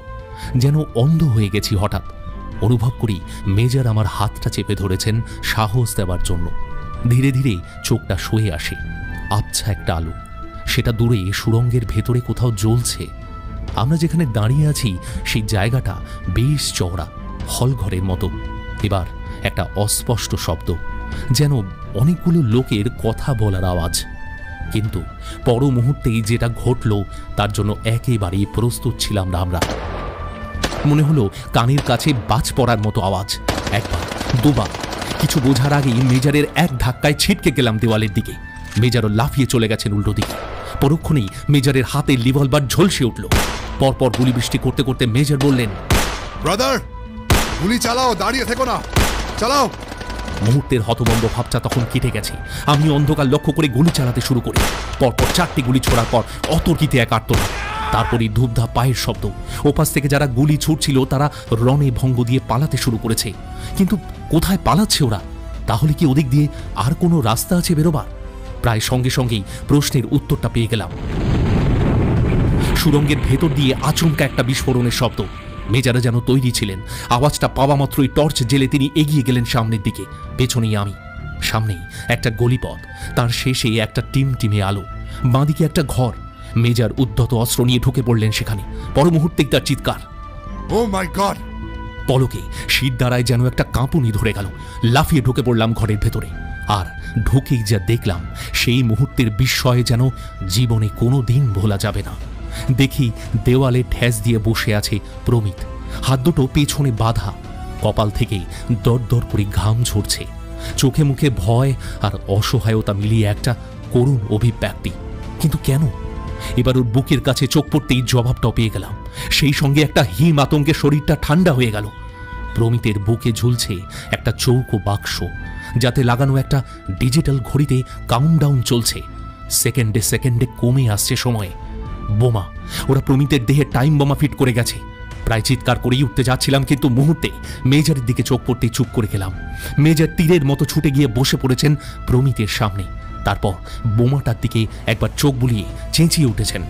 যেন অন্ধ হয়ে গেছি হঠাৎ। অনুভব করি মেজর আমার হাতটা চেপে ধরেছেন সাহস দেওয়ার জন্য। ধীরে ধীরে চোখটা সয়ে আসে। আবছা একটা আলো, সেটা দূরে সুড়ঙ্গের ভেতরে কোথাও জ্বলছে। আমরা যেখানে দাঁড়িয়ে আছি সেই জায়গাটা বেশ চওড়া, হলঘরের মতো। এবার একটা অস্পষ্ট শব্দ, যেন অনেকগুলো লোকের কথা বলার আওয়াজ। কিন্তু পর মুহূর্তেই যেটা ঘটল তার জন্য একেবারেই প্রস্তুত ছিলাম না আমরা। মনে হলো কানের কাছে বাজ পড়ার মতো আওয়াজ। একবার, দুবার, কিছু বোঝার আগেই মেজরের এক ধাক্কায় ছিটকে গেলাম দেওয়ালের দিকে। মেজরও লাফিয়ে চলে গেছেন উল্টো দিকে। পরক্ষণেই মেজরের হাতে রিভলভার ঝলসে উঠল। পরপর গুলি বৃষ্টি করতে করতে মেজর বললেন, ব্রাদার, গুলি চালাও, দাঁড়িয়ে থেকো না, চালাও। মুহূর্তের হতভম্ব ভাবটা তখন কেটে গেছে। আমি অন্ধকার লক্ষ্য করে গুলি চালাতে শুরু করি। পরপর 4টি গুলি ছোড়ার পর অতর্কিতে এক আর্তনাদ, তারপরই ধূপধাপ পায়ের শব্দ। ওপাশ থেকে যারা গুলি ছুটছিল তারা রণে ভঙ্গ দিয়ে পালাতে শুরু করেছে। কিন্তু কোথায় পালাচ্ছে ওরা? তাহলে কি ওদিক দিয়ে আর কোনো রাস্তা আছে বেরোবার? প্রায় সঙ্গে সঙ্গেই প্রশ্নের উত্তরটা পেয়ে গেলাম। সুড়ঙ্গের ভেতর দিয়ে আচমকা একটা বিস্ফোরণের শব্দ। মেজারা যেন তৈরি ছিলেন। আওয়াজটা পাওয়া মাত্রই টর্চ জেলে তিনি এগিয়ে গেলেন সামনের দিকে। পেছনেই আমি। সামনেই একটা গলিপথ, তার শেষে একটা টিমটিমে আলো। বাঁদিকে একটা ঘর। মেজার উদ্ধত অস্ত্র নিয়ে ঢুকে পড়লেন সেখানে। পর মুহূর্তেই তার চিৎকার, ও মাই গড! পলকে শীত দ্বারায় যেন একটা কাঁপুনি ধরে গেল। লাফিয়ে ঢুকে পড়লাম ঘরের ভেতরে। আর ঢুকেই যা দেখলাম সেই মুহূর্তের বিস্ময়ে যেন জীবনে কোনো দিন ভোলা যাবে না। দেখি দেওয়ালে ঠেস দিয়ে বসে আছে প্রমিত, হাত দুটো পেছনে বাঁধা। কপাল থেকেই দরদর করে ঘাম ঝরছে। চোখে মুখে ভয় আর অসহায়তা মিলিয়ে একটা করুণ অভিব্যক্তি। কিন্তু কেন? এবার ওর বুকের কাছে চোখ পড়তেই জবাবটা পেয়ে গেলাম। সেই সঙ্গে একটা হিম আতঙ্কে শরীরটা ঠান্ডা হয়ে গেল। প্রমিতের বুকে ঝুলছে একটা চৌকো বাক্স, যাতে লাগানো একটা ডিজিটাল ঘড়িতে কাউন্টডাউন চলছে। সেকেন্ডে সেকেন্ডে কমে আসছে সময়। বোমা! ওরা প্রমিতের দেহে টাইম বোমা ফিট করে গেছে। প্রায় চিৎকার করেই উঠতে যাচ্ছিলাম, কিন্তু মুহূর্তে মেজরের দিকে চোখ পড়তেই চুপ করে গেলাম। মেজর তীরের মতো ছুটে গিয়ে বসে পড়েছেন প্রমিতের সামনে। তারপর বোমাটার দিকে একবার চোখ বুলিয়ে চেঁচিয়ে উঠেছেন,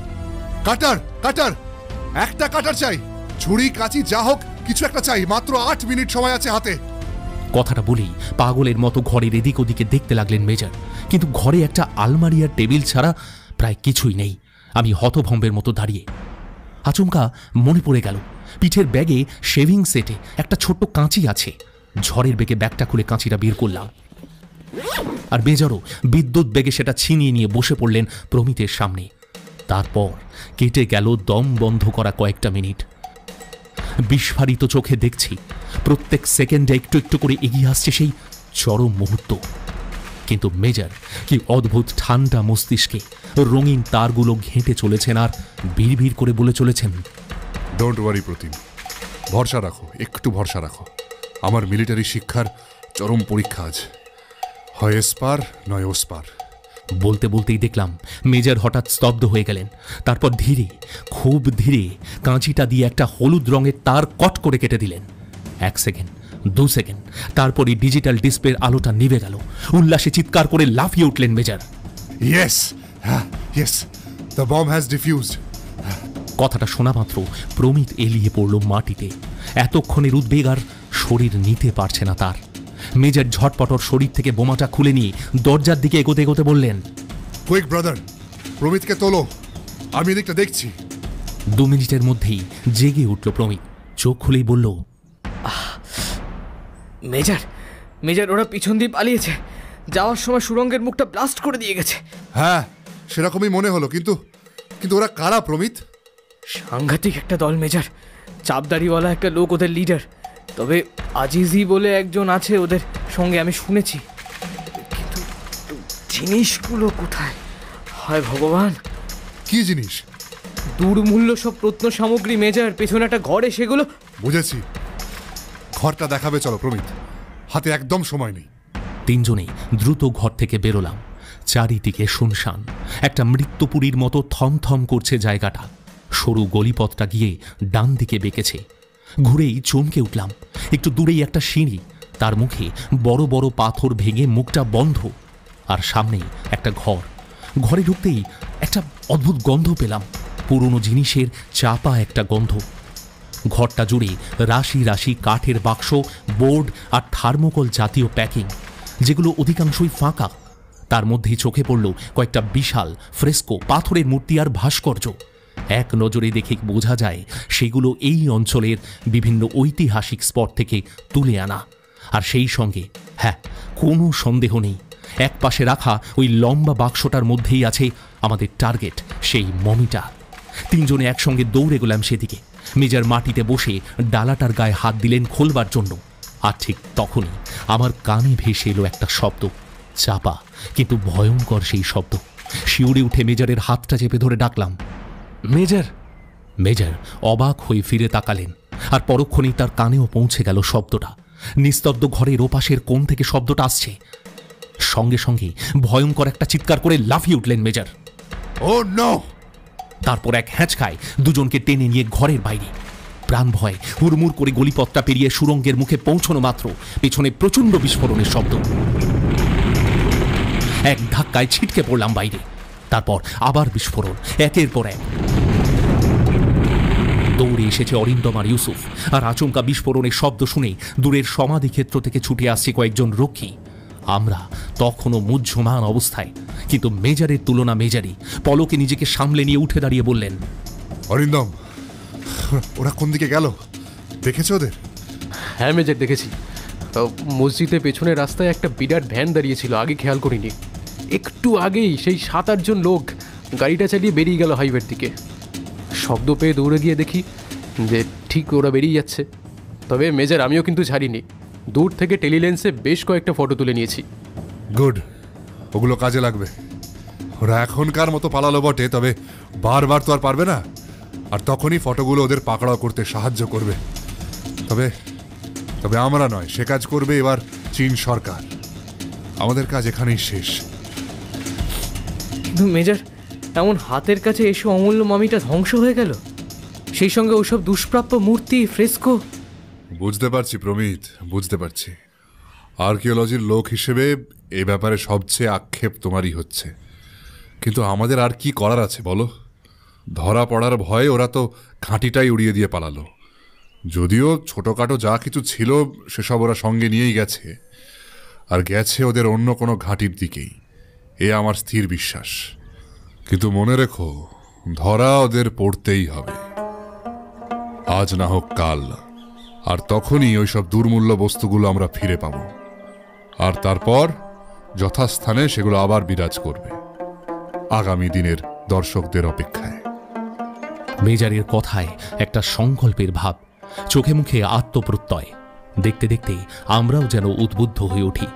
কাটার, কাটার, একটা কাটার চাই, ছুরি কাঁচি যা হোক কিছু একটা চাই, মাত্র 8 মিনিট সময় আছে হাতে। কথাটা বলেই পাগলের মতো ঘরের এদিক ওদিকে দেখতে লাগলেন মেজর। কিন্তু ঘরে একটা আলমারি আর টেবিল ছাড়া প্রায় কিছুই নেই। আমি হতভম্বের মতো দাঁড়িয়ে। আচমকা মনে পড়ে গেল পিঠের ব্যাগে শেভিং সেটে একটা ছোট্ট কাঁচি আছে। ঝড়ের বেগে ব্যাগটা খুলে কাঁচিটা বের করলাম। আর মেজরও বিদ্যুৎ বেগে সেটা ছিনিয়ে নিয়ে বসে পড়লেন প্রমিতের সামনে। তারপর কেটে গেল দম বন্ধ করা কয়েকটা মিনিট। বিস্ফারিত চোখে দেখছি প্রত্যেক সেকেন্ডে একটু একটু করে এগিয়ে আসছে সেই চরম মুহূর্ত। কিন্তু মেজর কি অদ্ভুত ঠান্ডা মস্তিষ্কে রঙিন তারগুলো ঘেঁটে চলেছেন আর বিড়বিড় করে বলে চলেছেন, ডোন্ট ওয়ারি প্রতিম, ভরসা রাখো, একটু ভরসা রাখো। আমার মিলিটারি শিক্ষার চরম পরীক্ষা আজ, হয় এসপার নয় ওসপার। বলতে বলতেই দেখলাম মেজর হঠাৎ স্তব্ধ হয়ে গেলেন। তারপর ধীরে, খুব ধীরে কাঁচিটা দিয়ে একটা হলুদ রঙের তার কট করে কেটে দিলেন। 1 সেকেন্ড, 2 সেকেন্ড, তারপরই ডিজিটাল ডিসপ্লের আলোটা নিভে গেল। উল্লাসে চিৎকার করে লাফিয়ে উঠলেন major. Yes, yes, the bomb has diffused. কথাটা শোনা মাত্র প্রমিত এলিয়ে পড়ল মাটিতে। এতক্ষণের উদ্বেগ আর শরীর নিতে পারছে না তার। মেজর ঝটপটর শরীর থেকে বোমাটা খুলে নিয়ে দরজার দিকে এগোতে এগোতে বললেন, কুইক ব্রাদার, প্রমিতকে তোলো, আমি এদিকটা দেখছি। 2 মিনিটের মধ্যেই জেগে উঠল প্রমিত। চোখ খুলেই বলল, মেজর মেজর ওরা পিছন দিয়ে পালিয়েছে। যাওয়ার সময় সুরঙ্গের মুখটা ব্লাস্ট করে দিয়ে গেছে। হ্যাঁ, সেরকমই মনে হলো, কিন্তু ওরা কারা প্রমিত? সাংঘাতিক একটা দল মেজর। চাপদাড়িওয়ালা একটা লোক ওদের লিডার। তবে আজিজি বলে একজন আছে ওদের সঙ্গে, আমি শুনেছি। কিন্তু জিনিসগুলো কোথায়? হায় ভগবান! কি জিনিস? দুর্মূল্য সব প্রত্ন সামগ্রী মেজর। পেছনে একটা ঘরে, সেগুলো। বুঝেছি, ঘরটা দেখাবে চলো প্রমিত, হাতে একদম সময় নেই। 3 জনেই দ্রুত ঘর থেকে বেরোলাম। চারিদিকে শুনশান, একটা মৃত্যুপুরীর মতো থমথম করছে জায়গাটা। সরু গলিপথটা গিয়ে ডান দিকে বেঁকেছে। ঘুরেই চমকে উঠলাম। একটু দূরেই একটা সিঁড়ি, তার মুখে বড় বড় পাথর ভেঙে মুখটা বন্ধ। আর সামনেই একটা ঘর। ঘরে ঢুকতেই একটা অদ্ভুত গন্ধ পেলাম, পুরনো জিনিসের চাপা একটা গন্ধ। ঘরটা জুড়ে রাশি রাশি কাঠের বাক্স, বোর্ড আর থার্মোকল জাতীয় প্যাকিং, যেগুলো অধিকাংশই ফাঁকা। তার মধ্যেই চোখে পড়ল কয়েকটা বিশাল ফ্রেস্কো পাথরের মূর্তি আর ভাস্কর্য। এক নজরে দেখে বোঝা যায় সেগুলো এই অঞ্চলের বিভিন্ন ঐতিহাসিক স্পট থেকে তুলে আনা। আর সেই সঙ্গে, হ্যাঁ, কোনো সন্দেহ নেই, এক পাশে রাখা ওই লম্বা বাক্সটার মধ্যেই আছে আমাদের টার্গেট, সেই মমিটা। 3 জনে একসঙ্গে দৌড়ে গেলাম সেদিকে। মেজর মাটিতে বসে ডালাটার গায়ে হাত দিলেন খোলবার জন্য। আর ঠিক তখনই আমার কানে ভেসে এলো একটা শব্দ, চাপা কিন্তু ভয়ঙ্কর সেই শব্দ। শিউরে উঠে মেজরের হাতটা চেপে ধরে ডাকলাম, মেজর। মেজর অবাক হয়ে ফিরে তাকালেন, আর পরক্ষণেই তার কানেও পৌঁছে গেল শব্দটা। নিস্তব্ধ ঘরের ওপাশের কোণ থেকে শব্দটা আসছে। সঙ্গে সঙ্গে ভয়ঙ্কর একটা চিৎকার করে লাফিয়ে উঠলেন মেজর। ও নো! তারপর এক হ্যাঁচকায় 2 জনকে টেনে নিয়ে ঘরের বাইরে। প্রাণ ভয় হুড়মুড় করে গলিপথটা পেরিয়ে সুরঙ্গের মুখে পৌঁছানো মাত্র পেছনে প্রচণ্ড বিস্ফোরণের শব্দ। এক ধাক্কায় ছিটকে পড়লাম বাইরে। তারপর আবার বিস্ফোরণ, একের পর এক। দৌড়ে এসেছে অরিন্দম আর ইউসুফ, আর আচমকা বিস্ফোরণের শব্দ শুনে দূরের সমাধি ক্ষেত্র থেকে ছুটে আসছে কয়েকজন রক্ষী। আমরা তখনও মুহ্যমান অবস্থায়, কিন্তু মেজরের তুলনা মেজরই। পলকে নিজেকে সামলে নিয়ে উঠে দাঁড়িয়ে বললেন, অরিন্দম, ওরা কোন দিকে গেল? দেখেছো ওদের? হ্যাঁ মেজর, দেখেছি। মসজিদের পেছনের রাস্তায় একটা বিরাট ভ্যান দাঁড়িয়েছিল, আগে খেয়াল করিনি। একটু আগেই সেই 7-8 জন লোক গাড়িটা চালিয়ে বেরিয়ে গেল হাইওয়ের দিকে। শব্দ পেয়ে দৌড়ে গিয়ে দেখি যে ঠিক ওরা বেরিয়ে যাচ্ছে। তবে মেজর, আমিও কিন্তু ছাড়িনি। দূর থেকে টেলিলেন্সে বেশ কয়েকটা ফটো তুলে নিয়েছি। গুড, ওগুলো কাজে লাগবে। ওরা এখনকার মতো পালালো বটে, তবে বারবার তো আর পারবে না। আর তখনই ফটোগুলো ওদের পাকড়াও করতে সাহায্য করবে। তবে আমরা নয়, সে কাজ করবে এবার চীন সরকার। আমাদের কাজ এখানেই শেষ। কিন্তু মেজর, এমন হাতের কাছে এসে অমূল্য মামিটা ধ্বংস হয়ে গেল, সেই সঙ্গে ওসব দুষ্প্রাপ্য মূর্তি, ফ্রেস্কো। বুঝতে পারছি প্রমিত, বুঝতে পারছি। আর্কিওলজির লোক হিসেবে এ ব্যাপারে সবচেয়ে আক্ষেপ তোমারই হচ্ছে। কিন্তু আমাদের আর কি করার আছে বলো? ধরা পড়ার ভয়ে ওরা তো ঘাঁটিটাই উড়িয়ে দিয়ে পালালো। যদিও ছোটোখাটো যা কিছু ছিল সেসব ওরা সঙ্গে নিয়েই গেছে, আর গেছে ওদের অন্য কোনো ঘাঁটির দিকেই, এ আমার স্থির বিশ্বাস। কিন্তু মনে রেখো, ধরা ওদের পড়তেই হবে, আজ না হোক কাল। আর তখনই ওইসব দুর্মূল্য বস্তুগুলো আমরা ফিরে পাব, আর তারপর যথাস্থানে সেগুলো আবার বিরাজ করবে আগামী দিনের দর্শকদের অপেক্ষায়। মেজরের কথায় একটা সংকল্পের ভাব, চোখে মুখে আত্মপ্রত্যয়। দেখতে দেখতে আমরাও যেন উদ্বুদ্ধ হয়ে উঠি।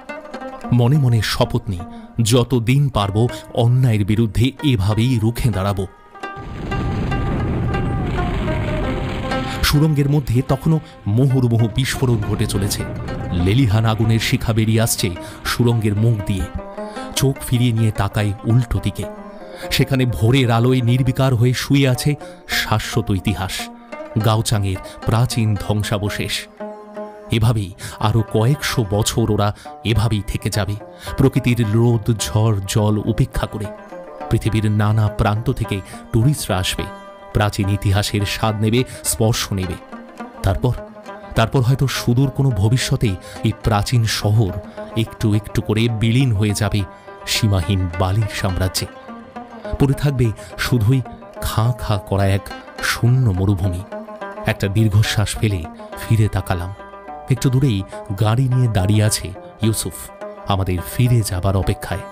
মনে মনে শপথ নিই, যতদিন পারব অন্যায়ের বিরুদ্ধে এভাবেই রুখে দাঁড়াবো। সুড়ঙ্গের মধ্যে তখনও মুহুর্মুহু বিস্ফোরণ ঘটে চলেছে। লেলিহান আগুনের শিখা বেরিয়ে আসছে সুড়ঙ্গের মুখ দিয়ে। চোখ ফিরিয়ে নিয়ে তাকাই উল্টো দিকে। সেখানে ভোরের আলোয় নির্বিকার হয়ে শুয়ে আছে শাশ্বত ইতিহাস, গাওচাঙের প্রাচীন ধ্বংসাবশেষ। এভাবেই আরো কয়েকশো বছর ওরা এভাবেই থেকে যাবে, প্রকৃতির রোদ ঝড় জল উপেক্ষা করে। পৃথিবীর নানা প্রান্ত থেকে টুরিস্টরা আসবে, প্রাচীন ইতিহাসের স্বাদ নেবে, স্পর্শ নেবে। তারপর হয়তো সুদূর কোনো ভবিষ্যতে এই প্রাচীন শহর একটু একটু করে বিলীন হয়ে যাবে সীমাহীন বালির সাম্রাজ্যে। পড়ে থাকবে শুধুই খাঁ খাঁ করা এক শূন্য মরুভূমি। একটা দীর্ঘশ্বাস ফেলে ফিরে তাকালাম। একটু দূরেই গাড়ি নিয়ে দাঁড়িয়ে আছে ইউসুফ, আমাদের ফিরে যাবার অপেক্ষায়।